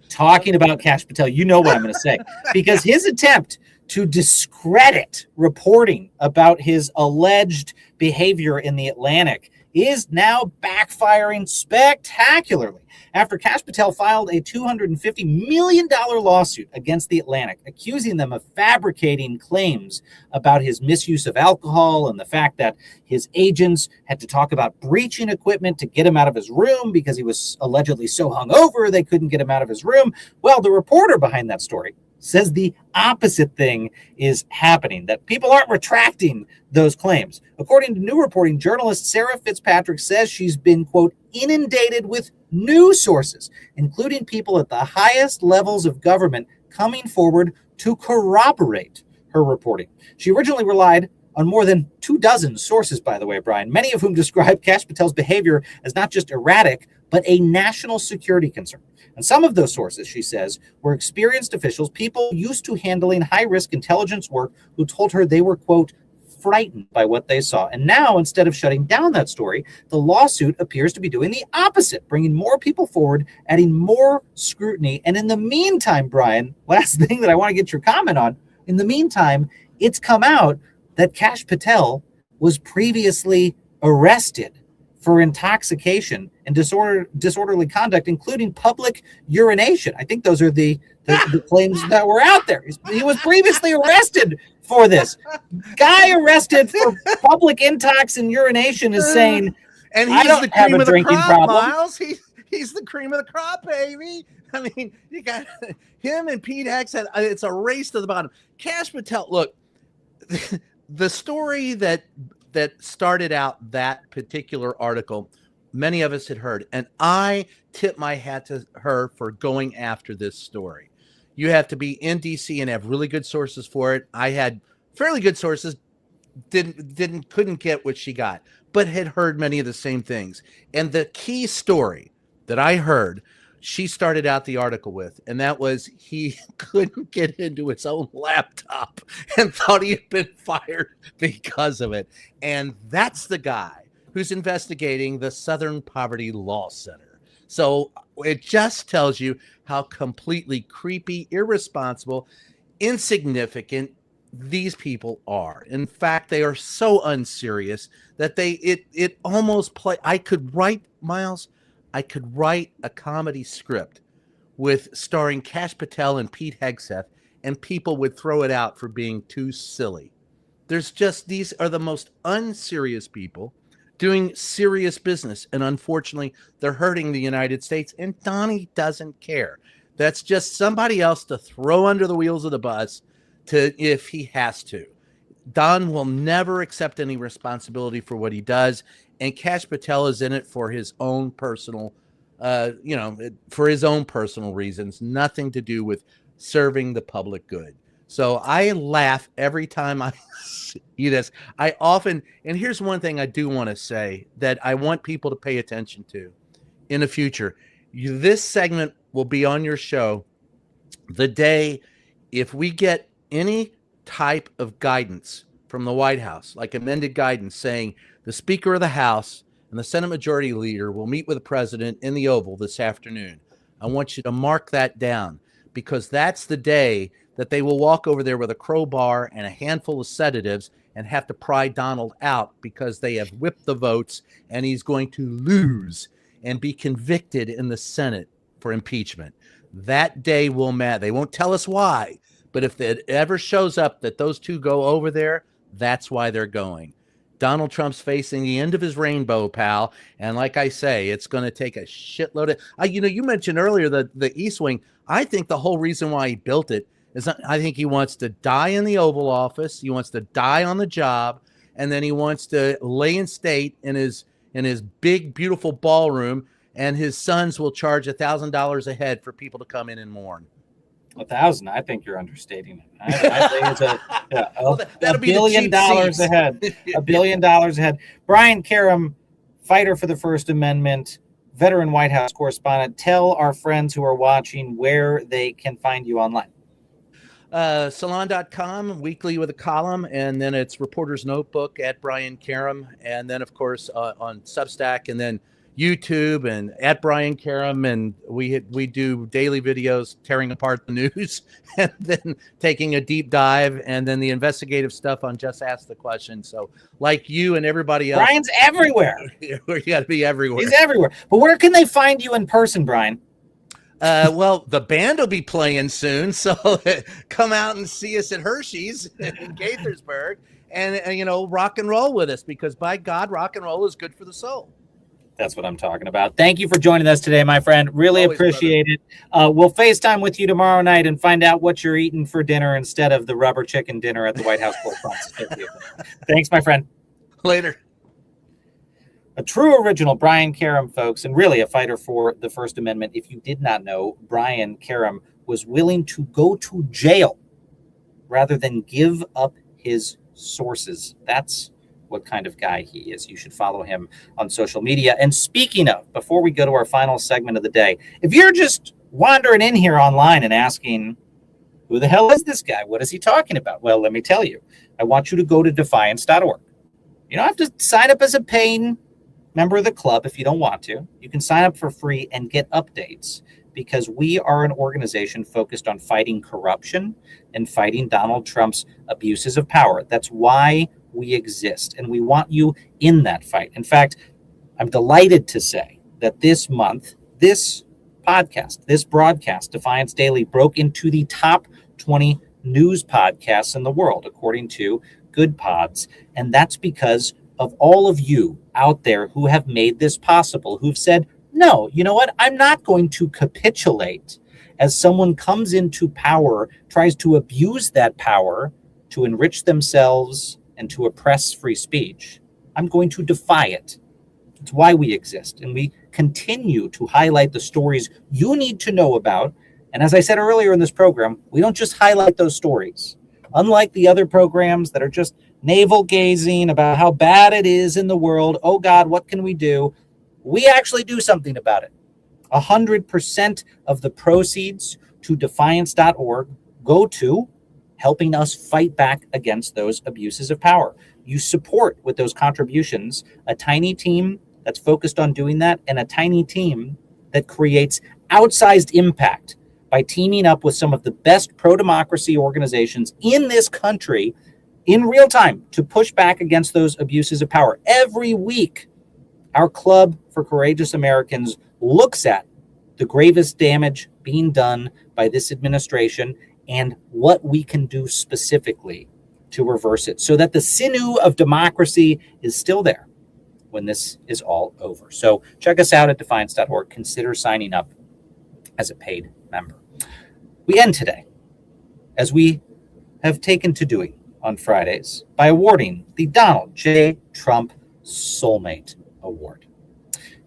talking about Kash Patel. You know what I'm going to say, because his attempt to discredit reporting about his alleged behavior in the Atlantic is now backfiring spectacularly after Kash Patel filed a $250 million lawsuit against the Atlantic, accusing them of fabricating claims about his misuse of alcohol and the fact that his agents had to talk about breaching equipment to get him out of his room because he was allegedly so hungover they couldn't get him out of his room. Well, the reporter behind that story says the opposite thing is happening, that people aren't retracting those claims. According to new reporting, journalist Sarah Fitzpatrick says she's been, quote, inundated with news sources, including people at the highest levels of government coming forward to corroborate her reporting. She originally relied on more than 24 sources, by the way, Brian, many of whom described Kash Patel's behavior as not just erratic, but a national security concern. And some of those sources, she says, were experienced officials, people used to handling high-risk intelligence work, who told her they were, quote, frightened by what they saw. And now, instead of shutting down that story, the lawsuit appears to be doing the opposite, bringing more people forward, adding more scrutiny. And in the meantime, Brian, last thing that I want to get your comment on, in the meantime, it's come out that Kash Patel was previously arrested for intoxication and disorderly conduct, including public urination. I think those are the claims that were out there. He was previously arrested for this. Guy arrested for public intox and urination is saying, and he's the cream of the crop, Miles. He's the cream of the crop, baby. I mean, you got him and Pete Hegseth. It's a race to the bottom. Kash Patel, look, the story that started out that particular article, many of us had heard, and I tip my hat to her for going after this story. You have to be in DC and have really good sources for it. I had fairly good sources, couldn't get what she got, but had heard many of the same things. And the key story that I heard, she started out the article with, and that was he couldn't get into his own laptop and thought he had been fired because of it. And that's the guy who's investigating the Southern Poverty Law Center. So it just tells you how completely creepy, irresponsible, insignificant these people are. In fact, they are so unserious that it almost I could write, Miles, I could write a comedy script with starring Kash Patel and Pete Hegseth, and people would throw it out for being too silly. These are the most unserious people doing serious business. And unfortunately, they're hurting the United States. And Donnie doesn't care. That's just somebody else to throw under the wheels of the bus if he has to. Don will never accept any responsibility for what he does. And Kash Patel is in it for his own personal, for his own personal reasons, nothing to do with serving the public good. So I laugh every time I see this. I often, and here's one thing I do want to say that I want people to pay attention to in the future. This segment will be on your show the day if we get any type of guidance from the White House, like amended guidance saying the Speaker of the House and the Senate Majority Leader will meet with the President in the Oval this afternoon. I want you to mark that down, because that's the day that they will walk over there with a crowbar and a handful of sedatives and have to pry Donald out because they have whipped the votes and he's going to lose and be convicted in the Senate for impeachment. That day will matter. They won't tell us why, but if it ever shows up that those two go over there, that's why they're going. Donald Trump's facing the end of his rainbow, pal. And like I say, it's going to take a shitload of... you mentioned earlier the East Wing. I think the whole reason why he built it I think he wants to die in the Oval Office. He wants to die on the job, and then he wants to lay in state in his big, beautiful ballroom, and his sons will charge $1,000 a head for people to come in and mourn. 1,000. I think you're understating it. I think it's that'll be $1 billion ahead. $1 billion ahead. Brian Karem, fighter for the First Amendment, veteran White House correspondent. Tell our friends who are watching where they can find you online. Salon.com, weekly with a column, and then it's Reporter's Notebook at Brian Karem, and then of course on Substack, and then YouTube and at Brian Karem, and we do daily videos tearing apart the news and then taking a deep dive, and then the investigative stuff on Just Ask the Question. So like you and everybody else, Brian's everywhere. You got to be everywhere. He's everywhere. But where can they find you in person, Brian? Well, the band will be playing soon, so come out and see us at Hershey's in Gaithersburg, and rock and roll with us, because by God, rock and roll is good for the soul. That's what I'm talking about. Thank you for joining us today, my friend. Really Always, appreciate it. We'll FaceTime with you tomorrow night and find out what you're eating for dinner instead of the rubber chicken dinner at the White House Cold Front. Thanks, my friend. Later. A true original, Brian Karem, folks, and really a fighter for the First Amendment. If you did not know, Brian Karem was willing to go to jail rather than give up his sources. That's what kind of guy he is. You should follow him on social media. And speaking of, before we go to our final segment of the day, if you're just wandering in here online and asking, who the hell is this guy? What is he talking about? Well, let me tell you. I want you to go to defiance.org. You don't have to sign up as a paying member of the club if you don't want to. You can sign up for free and get updates, because we are an organization focused on fighting corruption and fighting Donald Trump's abuses of power. That's why we exist, and we want you in that fight. In fact, I'm delighted to say that this month, this podcast, this broadcast, Defiance Daily, broke into the top 20 news podcasts in the world, according to Good Pods. And that's because of all of you out there who have made this possible, who've said, no, you know what? I'm not going to capitulate as someone comes into power, tries to abuse that power to enrich themselves and to oppress free speech. I'm going to defy it. It's why we exist. And we continue to highlight the stories you need to know about. And as I said earlier in this program, we don't just highlight those stories. Unlike the other programs that are just navel gazing about how bad it is in the world, oh God, what can we do? We actually do something about it. 100% of the proceeds to defiance.org go to helping us fight back against those abuses of power. You support with those contributions a tiny team that's focused on doing that, and a tiny team that creates outsized impact by teaming up with some of the best pro-democracy organizations in this country in real time to push back against those abuses of power. Every week, our Club for Courageous Americans looks at the gravest damage being done by this administration and what we can do specifically to reverse it so that the sinew of democracy is still there when this is all over. So check us out at defiance.org. Consider signing up as a paid member. We end today, as we have taken to doing on Fridays, by awarding the Donald J. Trump Soulmate Award.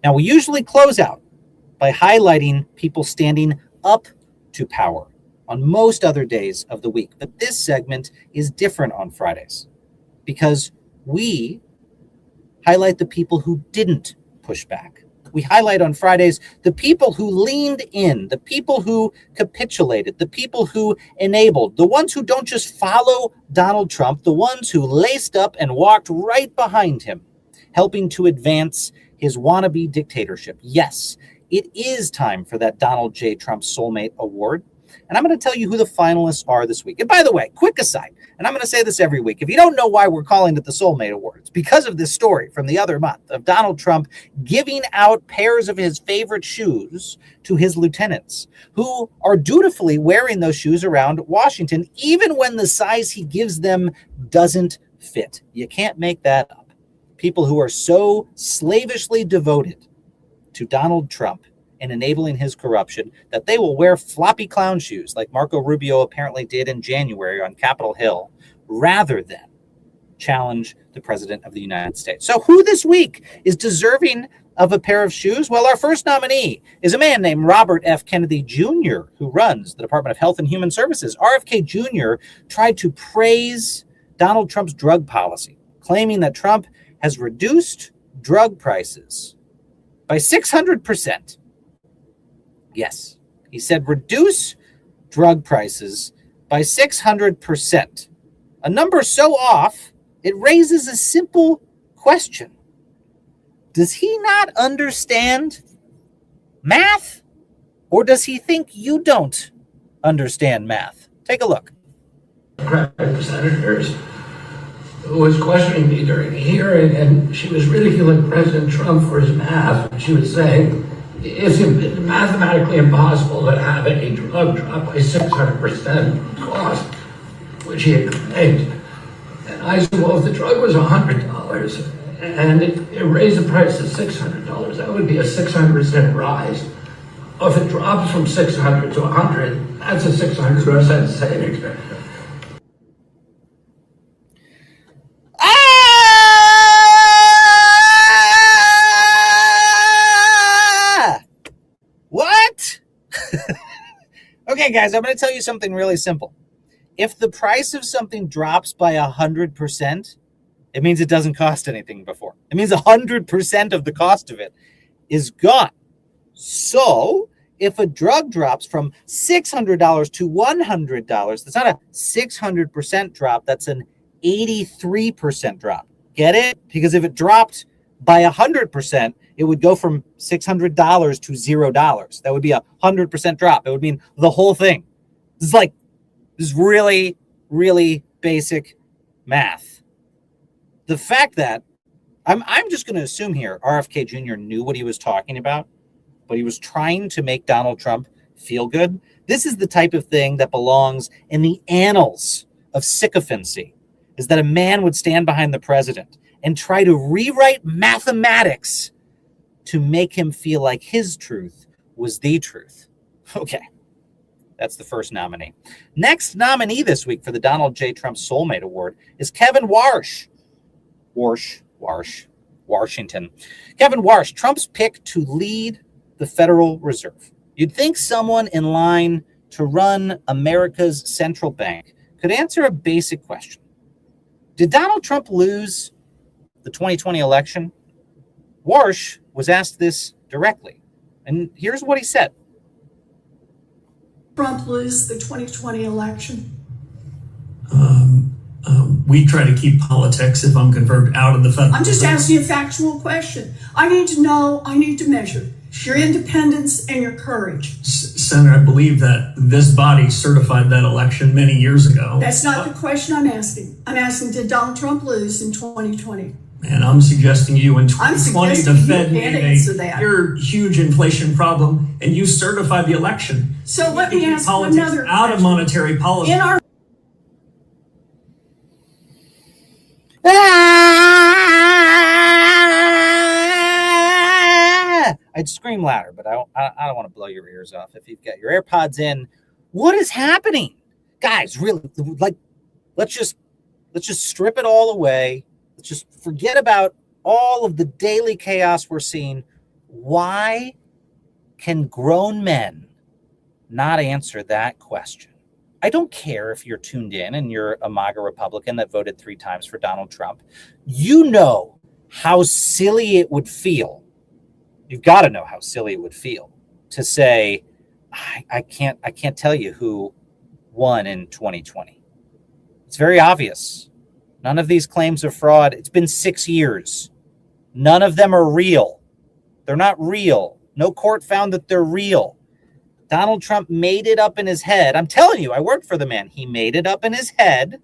Now, we usually close out by highlighting people standing up to power on most other days of the week. But this segment is different on Fridays because we highlight the people who didn't push back. We highlight on Fridays the people who leaned in, the people who capitulated, the people who enabled, the ones who don't just follow Donald Trump, the ones who laced up and walked right behind him, helping to advance his wannabe dictatorship. Yes, it is time for that Donald J. Trump Soulmate Award. And I'm going to tell you who the finalists are this week. And by the way, quick aside, and I'm going to say this every week, if you don't know why we're calling it the Soulmate Award, it's because of this story from the other month of Donald Trump giving out pairs of his favorite shoes to his lieutenants, who are dutifully wearing those shoes around Washington, even when the size he gives them doesn't fit. You can't make that up. People who are so slavishly devoted to Donald Trump and enabling his corruption, that they will wear floppy clown shoes like Marco Rubio apparently did in January on Capitol Hill, rather than challenge the president of the United States. So who this week is deserving of a pair of shoes? Well, our first nominee is a man named Robert F. Kennedy Jr., who runs the Department of Health and Human Services. RFK Jr. tried to praise Donald Trump's drug policy, claiming that Trump has reduced drug prices by 600%. Yes, he said reduce drug prices by 600%. A number so off, it raises a simple question. Does he not understand math? Or does he think you don't understand math? Take a look. Democratic senators who was questioning me during the hearing, and she was ridiculing President Trump for his math. She was saying, it's mathematically impossible to have a drug drop by 600% cost, which he had claimed. And I said, well, if the drug was $100 and it raised the price to $600, that would be a 600% rise. If it drops from 600 to 100, that's a 600% savings. What? Okay, guys, I'm going to tell you something really simple. If the price of something drops by 100%, it means it doesn't cost anything before. It means 100% of the cost of it is gone. So if a drug drops from $600 to $100, that's not a 600% drop. That's an 83% drop. Get it? Because if it dropped by 100%, it would go from $600 to $0. That would be a 100% drop. It would mean the whole thing. This is really, really basic math. The fact that I'm just going to assume here RFK Jr. knew what he was talking about, but he was trying to make Donald Trump feel good. This is the type of thing that belongs in the annals of sycophancy, is that a man would stand behind the president and try to rewrite mathematics to make him feel like his truth was the truth. Okay, that's the first nominee. Next nominee this week for the Donald J. Trump Soulmate Award is Kevin Warsh. Washington. Kevin Warsh, Trump's pick to lead the Federal Reserve. You'd think someone in line to run America's central bank could answer a basic question. Did Donald Trump lose the 2020 election? Warsh was asked this directly, and here's what he said. Trump lose the 2020 election? We try to keep politics, if I'm confirmed, out of the federal. I'm just asking a factual question. I need to know, I need to measure your independence and your courage. Senator, I believe that this body certified that election many years ago. That's not the question I'm asking. I'm asking, did Donald Trump lose in 2020? And I'm suggesting you in 2020, the Fed made a huge inflation problem, and you certified the election. So let me ask politics another out question. of monetary policy. In our I'd scream louder, but I don't want to blow your ears off. If you've got your AirPods in, what is happening? Guys, really, let's just strip it all away. Let's just forget about all of the daily chaos we're seeing. Why can grown men not answer that question? I don't care if you're tuned in and you're a MAGA Republican that voted 3 times for Donald Trump. You know how silly it would feel. You've got to know how silly it would feel to say, I can't tell you who won in 2020. It's very obvious. None of these claims of fraud. It's been 6 years. None of them are real. They're not real. No court found that they're real. Donald Trump made it up in his head. I'm telling you, I worked for the man. He made it up in his head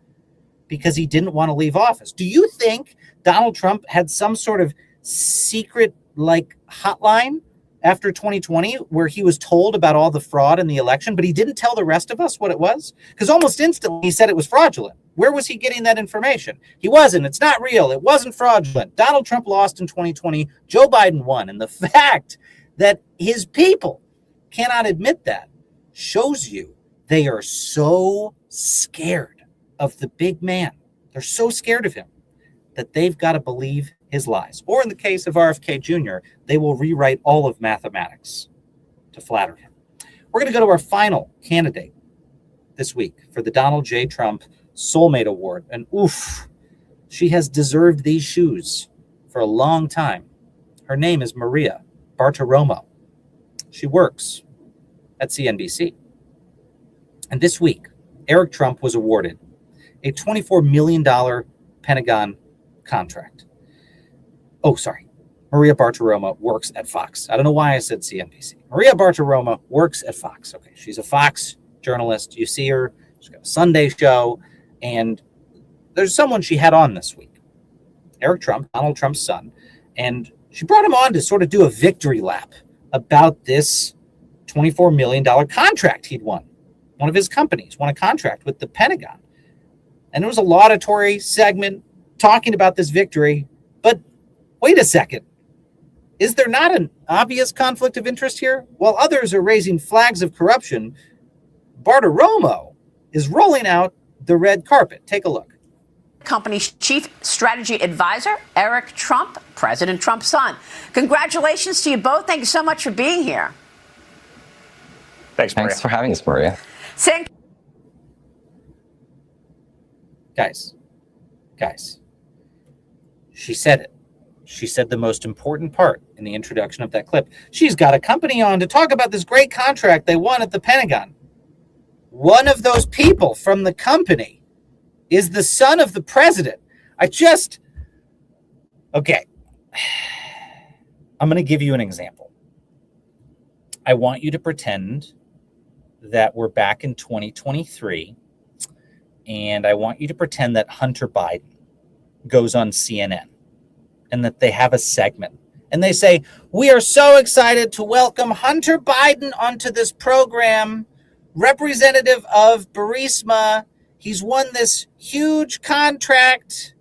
because he didn't want to leave office. Do you think Donald Trump had some sort of secret hotline after 2020 where he was told about all the fraud in the election, but he didn't tell the rest of us what it was? Because almost instantly he said it was fraudulent. Where was he getting that information? He wasn't. It's not real. It wasn't fraudulent. Donald Trump lost in 2020. Joe Biden won. And the fact that his people cannot admit that shows you they are so scared of the big man. They're so scared of him that they've got to believe his lies. Or in the case of RFK Jr., they will rewrite all of mathematics to flatter him. We're going to go to our final candidate this week for the Donald J. Trump Soulmate Award. And oof, she has deserved these shoes for a long time. Her name is Maria Bartiromo. She works at CNBC. And this week, Eric Trump was awarded a $24 million Pentagon contract. Oh, sorry. Maria Bartiromo works at Fox. I don't know why I said CNBC. Maria Bartiromo works at Fox. Okay, she's a Fox journalist. You see her. She's got a Sunday show. And there's someone she had on this week, Eric Trump, Donald Trump's son. And she brought him on to sort of do a victory lap about this $24 million contract he'd won. One of his companies won a contract with the Pentagon. And there was a laudatory segment talking about this victory. But wait a second. Is there not an obvious conflict of interest here? While others are raising flags of corruption, Bartiromo is rolling out the red carpet. Take a look. Company's chief strategy advisor, Eric Trump, President Trump's son. Congratulations to you both. Thank you so much for being here. Thanks, Maria. Thanks for having us, Maria. Guys, she said it. She said the most important part in the introduction of that clip. She's got a company on to talk about this great contract they won at the Pentagon. One of those people from the company is the son of the president. Okay. I'm going to give you an example. I want you to pretend that we're back in 2023, and I want you to pretend that Hunter Biden goes on CNN and that they have a segment and they say, "We are so excited to welcome Hunter Biden onto this program, representative of Burisma. He's won this huge contract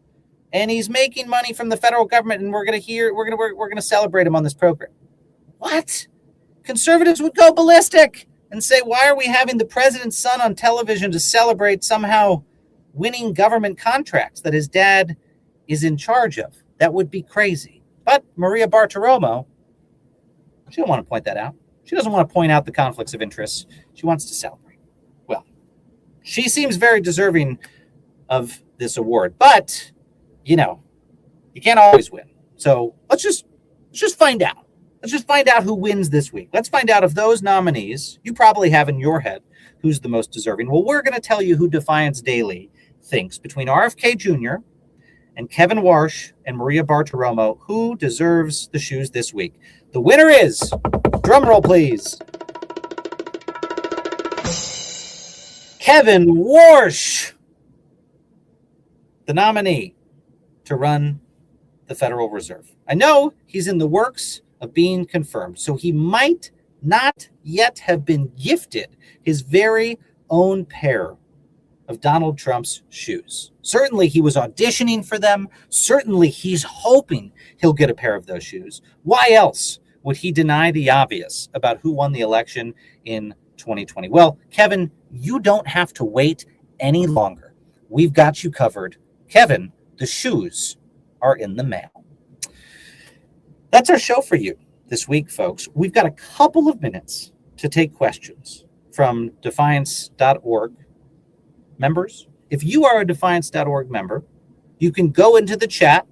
and he's making money from the federal government, and we're going to celebrate him on this program." What? Conservatives would go ballistic and say, why are we having the president's son on television to celebrate somehow winning government contracts that his dad is in charge of? That would be crazy. But Maria Bartiromo, she don't want to point that out. She doesn't want to point out the conflicts of interest. She wants to celebrate. Well, she seems very deserving of this award, but you can't always win. So let's just find out. Let's just find out who wins this week. Let's find out if those nominees, you probably have in your head who's the most deserving. Well, we're going to tell you who Defiance Daily thinks between RFK Jr. and Kevin Warsh and Maria Bartiromo, who deserves the shoes this week. The winner is, drum roll please, Kevin Warsh, the nominee to run the Federal Reserve. I know he's in the works of being confirmed, so he might not yet have been gifted his very own pair of Donald Trump's shoes. Certainly he was auditioning for them. Certainly he's hoping he'll get a pair of those shoes. Why else would he deny the obvious about who won the election in 2020? Well, Kevin, you don't have to wait any longer. We've got you covered. Kevin, the shoes are in the mail. That's our show for you this week, folks. We've got a couple of minutes to take questions from Defiance.org members. If you are a Defiance.org member, you can go into the chat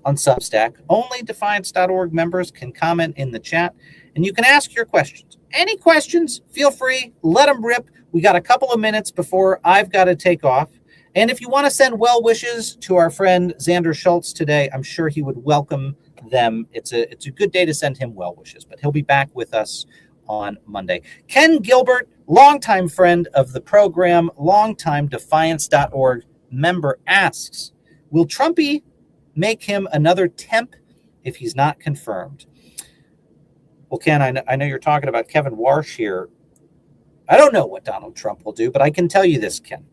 on Substack. Only Defiance.org members can comment in the chat, and you can ask your questions. Any questions, feel free, let them rip. We got a couple of minutes before I've got to take off. And if you want to send well wishes to our friend Xander Schultz today, I'm sure he would welcome them. It's a good day to send him well wishes, but he'll be back with us on Monday. Ken Gilbert, longtime friend of the program, longtime Defiance.org member, asks, will Trumpy make him another temp if he's not confirmed? Well, Ken, I know you're talking about Kevin Warsh here. I don't know what Donald Trump will do, but I can tell you this, Ken.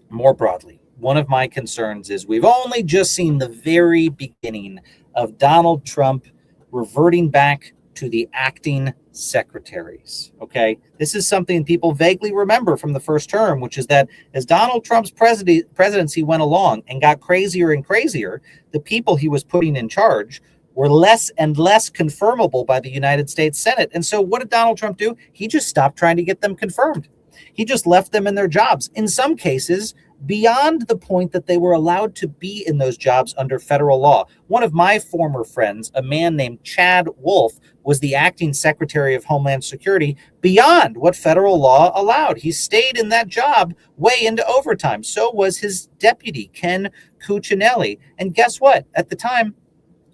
More broadly, one of my concerns is we've only just seen the very beginning of Donald Trump reverting back to the acting secretaries. Okay, this is something people vaguely remember from the first term, which is that as Donald Trump's presidency went along and got crazier and crazier, the people he was putting in charge were less and less confirmable by the United States Senate. And so what did Donald Trump do? He just stopped trying to get them confirmed. He just left them in their jobs. In some cases, beyond the point that they were allowed to be in those jobs under federal law. One of my former friends, a man named Chad Wolf, was the acting Secretary of Homeland Security beyond what federal law allowed. He stayed in that job way into overtime. So was his deputy, Ken Cuccinelli. And guess what? At the time,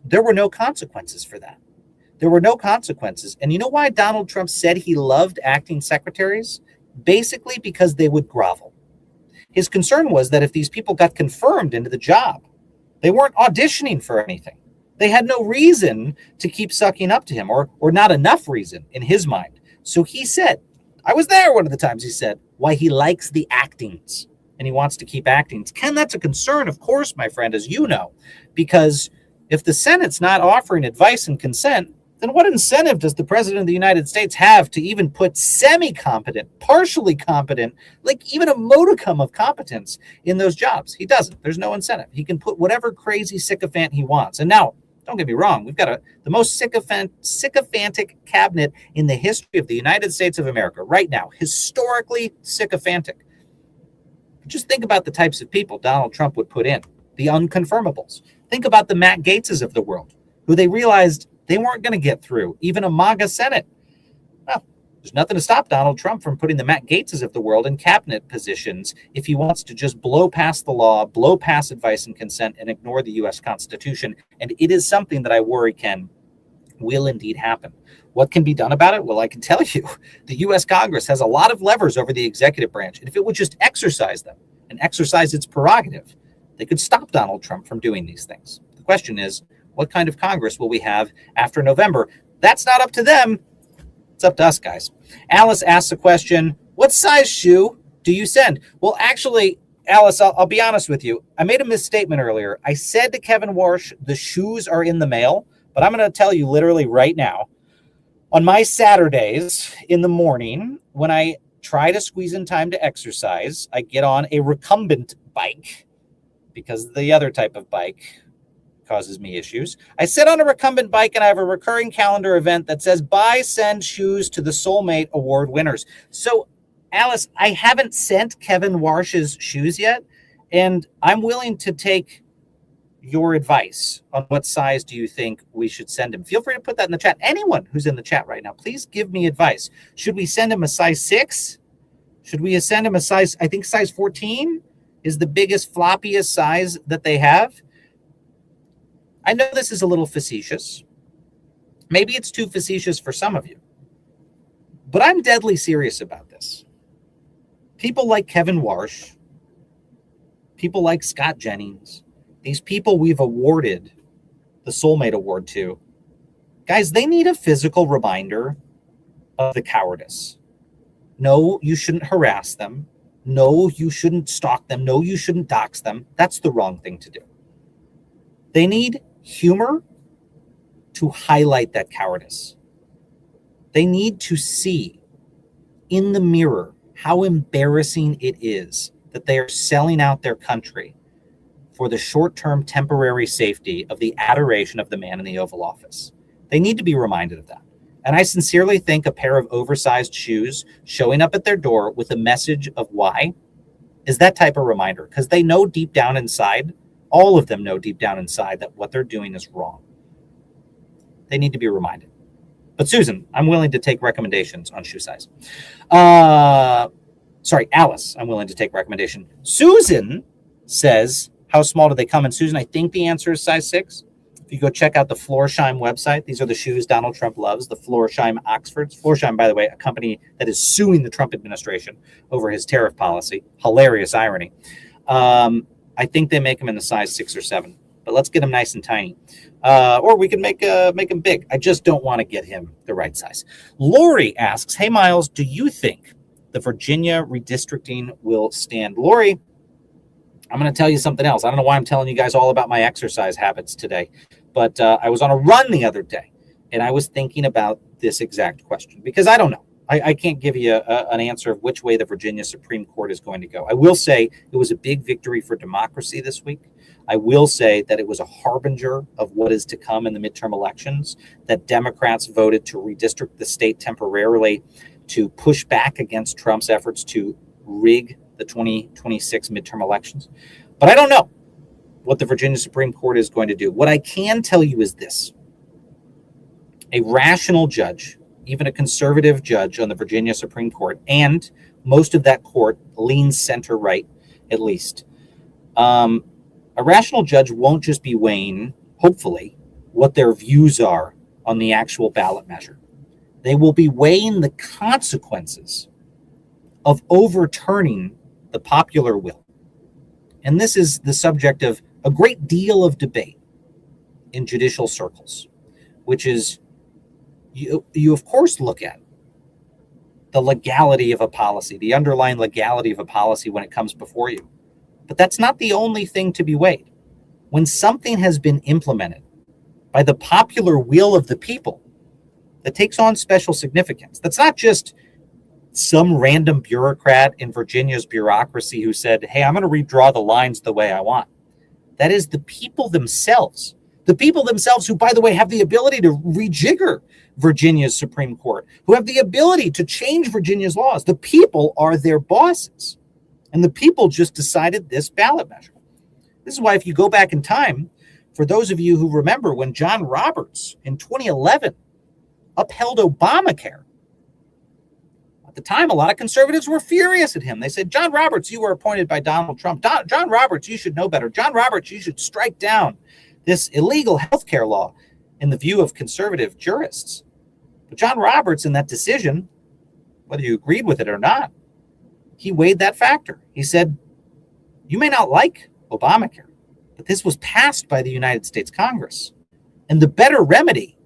there were no consequences for that. There were no consequences. And you know why Donald Trump said he loved acting secretaries? Basically because they would grovel. His concern was that if these people got confirmed into the job, they weren't auditioning for anything. They had no reason to keep sucking up to him, or not enough reason in his mind. So he said, I was there one of the times, he said, why he likes the actings and he wants to keep actings. Ken, that's a concern, of course, my friend, as you know, because if the Senate's not offering advice and consent, then what incentive does the president of the United States have to even put semi-competent, partially competent, like even a modicum of competence in those jobs? He doesn't. There's no incentive. He can put whatever crazy sycophant he wants. And now, don't get me wrong, we've got the most sycophantic cabinet in the history of the United States of America right now, historically sycophantic. Just think about the types of people Donald Trump would put in, the unconfirmables. Think about the Matt Gaetzes of the world, who they realized they weren't going to get through even a MAGA Senate. Well, there's nothing to stop Donald Trump from putting the Matt Gaetzes of the world in cabinet positions if he wants to just blow past the law, blow past advice and consent, and ignore the U.S. Constitution. And it is something that I worry, Ken, will indeed happen. What can be done about it? Well, I can tell you, the U.S. Congress has a lot of levers over the executive branch. And if it would just exercise them and exercise its prerogative, they could stop Donald Trump from doing these things. The question is, what kind of Congress will we have after November? That's not up to them. It's up to us, guys. Alice asks a question, what size shoe do you send? Well, actually, Alice, I'll be honest with you. I made a misstatement earlier. I said to Kevin Warsh, the shoes are in the mail, but I'm going to tell you literally right now. On my Saturdays in the morning, when I try to squeeze in time to exercise, I get on a recumbent bike because the other type of bike causes me issues. I sit on a recumbent bike and I have a recurring calendar event that says buy, send shoes to the Soulmate Award winners. So, Alice, I haven't sent Kevin Warsh's shoes yet, and I'm willing to take your advice on what size do you think we should send him. Feel free to put that in the chat. Anyone who's in the chat right now, please give me advice. Should we send him a size 6? Should we send him a size, I think size 14 is the biggest, floppiest size that they have. I know this is a little facetious. Maybe it's too facetious for some of you. But I'm deadly serious about this. People like Kevin Warsh, people like Scott Jennings, these people we've awarded the Soulmate Award to, guys, they need a physical reminder of the cowardice. No, you shouldn't harass them. No, you shouldn't stalk them. No, you shouldn't dox them. That's the wrong thing to do. They need humor to highlight that cowardice. They need to see in the mirror how embarrassing it is that they are selling out their country for the short-term temporary safety of the adoration of the man in the Oval Office. They need to be reminded of that. And I sincerely think a pair of oversized shoes showing up at their door with a message of why is that type of reminder, because they know deep down inside, all of them know deep down inside that what they're doing is wrong. They need to be reminded. But Susan, I'm willing to take recommendations on shoe size. Alice, I'm willing to take recommendation. Susan says, how small do they come? And Susan, I think the answer is size 6. If you go check out the Florsheim website, these are the shoes Donald Trump loves, the Florsheim Oxfords. Florsheim, by the way, a company that is suing the Trump administration over his tariff policy. Hilarious irony. I think they make them in the size 6 or 7, but let's get them nice and tiny. Or we can make them big. I just don't want to get him the right size. Lori asks, hey, Miles, do you think the Virginia redistricting will stand? Lori, I'm going to tell you something else. I don't know why I'm telling you guys all about my exercise habits today, but I was on a run the other day, And I was thinking about this exact question because I don't know. I can't give you an answer of which way the Virginia Supreme Court is going to go. I will say it was a big victory for democracy this week. I will say that it was a harbinger of what is to come in the midterm elections, that Democrats voted to redistrict the state temporarily to push back against Trump's efforts to rig the 2026 midterm elections. But I don't know what the Virginia Supreme Court is going to do. What I can tell you is this. A rational judge, even a conservative judge on the Virginia Supreme Court, and most of that court leans center-right, at least. A rational judge won't just be weighing, hopefully, what their views are on the actual ballot measure. They will be weighing the consequences of overturning the popular will. And this is the subject of a great deal of debate in judicial circles, which is you of course look at the legality of a policy, the underlying legality of a policy when it comes before you. But that's not the only thing to be weighed. When something has been implemented by the popular will of the people, that takes on special significance. That's not just some random bureaucrat in Virginia's bureaucracy who said, hey, I'm going to redraw the lines the way I want. That is the people themselves. The people themselves who, by the way, have the ability to rejigger Virginia's Supreme Court, who have the ability to change Virginia's laws. The people are their bosses. And the people just decided this ballot measure. This is why if you go back in time, for those of you who remember when John Roberts in 2011 upheld Obamacare, at the time, a lot of conservatives were furious at him. They said, John Roberts, you were appointed by Donald Trump. John Roberts, you should know better. John Roberts, you should strike down this illegal healthcare law in the view of conservative jurists. But John Roberts, in that decision, whether you agreed with it or not, he weighed that factor. He said, you may not like Obamacare, but this was passed by the United States Congress. And the better remedy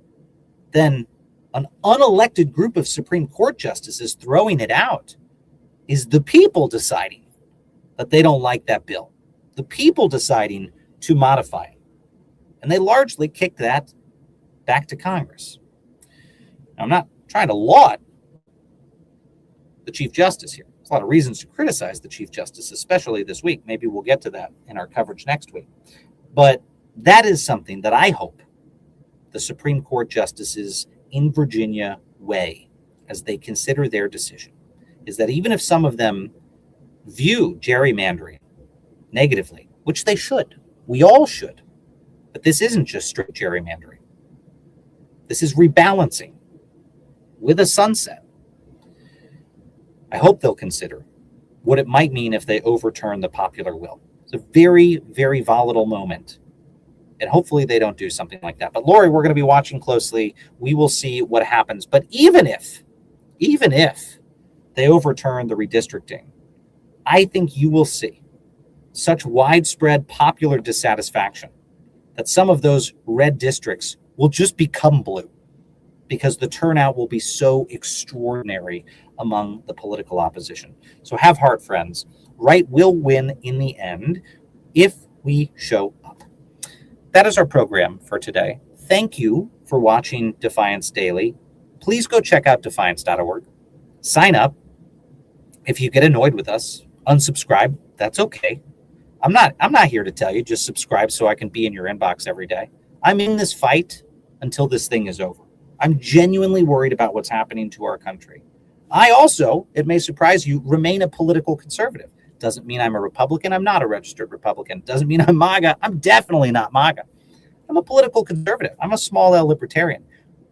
than an unelected group of Supreme Court justices throwing it out is the people deciding that they don't like that bill, the people deciding to modify it. And they largely kicked that back to Congress. Now, I'm not trying to laud the Chief Justice here. There's a lot of reasons to criticize the Chief Justice, especially this week. Maybe we'll get to that in our coverage next week. But that is something that I hope the Supreme Court justices in Virginia weigh as they consider their decision, is that even if some of them view gerrymandering negatively, which they should, we all should, but this isn't just straight gerrymandering. This is rebalancing with a sunset. I hope they'll consider what it might mean if they overturn the popular will. It's a very, very volatile moment. And hopefully they don't do something like that. But Lori, we're going to be watching closely. We will see what happens. But even if they overturn the redistricting, I think you will see such widespread popular dissatisfaction that some of those red districts will just become blue because the turnout will be so extraordinary among the political opposition. So have heart, friends. Right will win in the end if we show up. That is our program for today. Thank you for watching Defiance Daily. Please go check out defiance.org. Sign up. If you get annoyed with us, unsubscribe. That's okay. I'm not here to tell you just subscribe so I can be in your inbox every day. I'm in this fight until this thing is over. I'm genuinely worried about what's happening to our country. I also, it may surprise you, remain a political conservative. Doesn't mean I'm a Republican. I'm not a registered Republican. Doesn't mean I'm MAGA. I'm definitely not MAGA. I'm a political conservative. I'm a small L libertarian.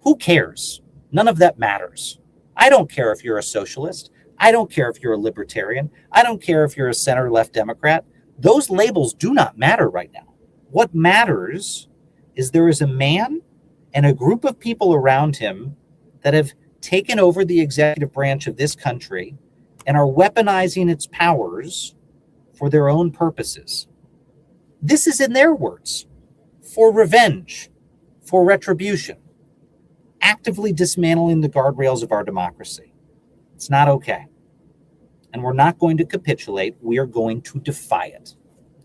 Who cares? None of that matters. I don't care if you're a socialist. I don't care if you're a libertarian. I don't care if you're a center-left Democrat. Those labels do not matter right now. What matters is there is a man and a group of people around him that have taken over the executive branch of this country and are weaponizing its powers for their own purposes. This is in their words, for revenge, for retribution, actively dismantling the guardrails of our democracy. It's not okay. And we're not going to capitulate. We are going to defy it.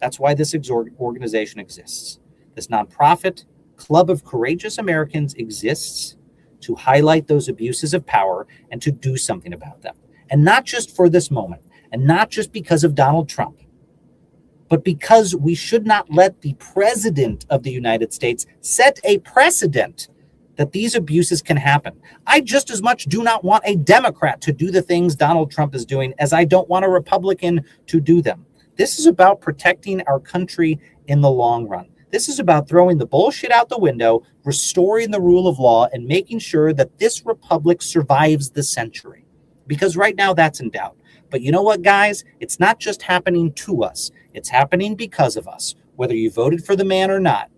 That's why this organization exists. This nonprofit club of courageous Americans exists to highlight those abuses of power and to do something about them. And not just for this moment, and not just because of Donald Trump, but because we should not let the president of the United States set a precedent that these abuses can happen. I just as much do not want a Democrat to do the things Donald Trump is doing as I don't want a Republican to do them. This is about protecting our country in the long run. This is about throwing the bullshit out the window, restoring the rule of law, and making sure that this republic survives the century. Because right now that's in doubt. But you know what, guys? It's not just happening to us. It's happening because of us, whether you voted for the man or not.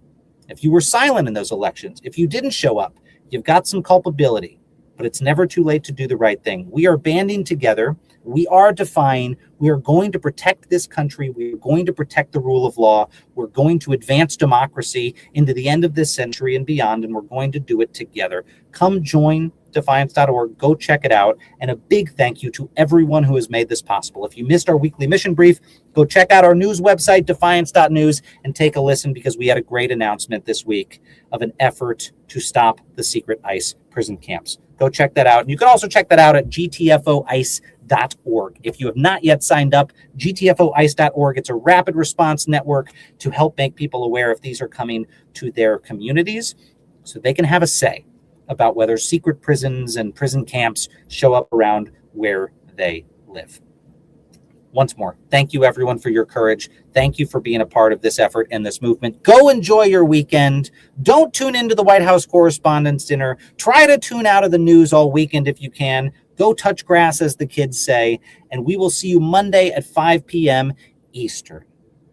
If you were silent in those elections, if you didn't show up, you've got some culpability, but it's never too late to do the right thing. We are banding together. We are defying. We are going to protect this country. We are going to protect the rule of law. We're going to advance democracy into the end of this century and beyond, and we're going to do it together. Come join Defiance.org. Go check it out. And a big thank you to everyone who has made this possible. If you missed our weekly mission brief, go check out our news website, Defiance.news, and take a listen because we had a great announcement this week of an effort to stop the secret ICE prison camps. Go check that out. And you can also check that out at gtfoice.org. If you have not yet signed up, gtfoice.org. It's a rapid response network to help make people aware if these are coming to their communities so they can have a say about whether secret prisons and prison camps show up around where they live. Once more, thank you everyone for your courage. Thank you for being a part of this effort and this movement. Go enjoy your weekend. Don't tune into the White House Correspondents' Dinner. Try to tune out of the news all weekend if you can. Go touch grass, as the kids say. And we will see you Monday at 5 p.m. Eastern.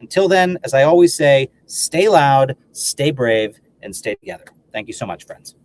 Until then, as I always say, stay loud, stay brave, and stay together. Thank you so much, friends.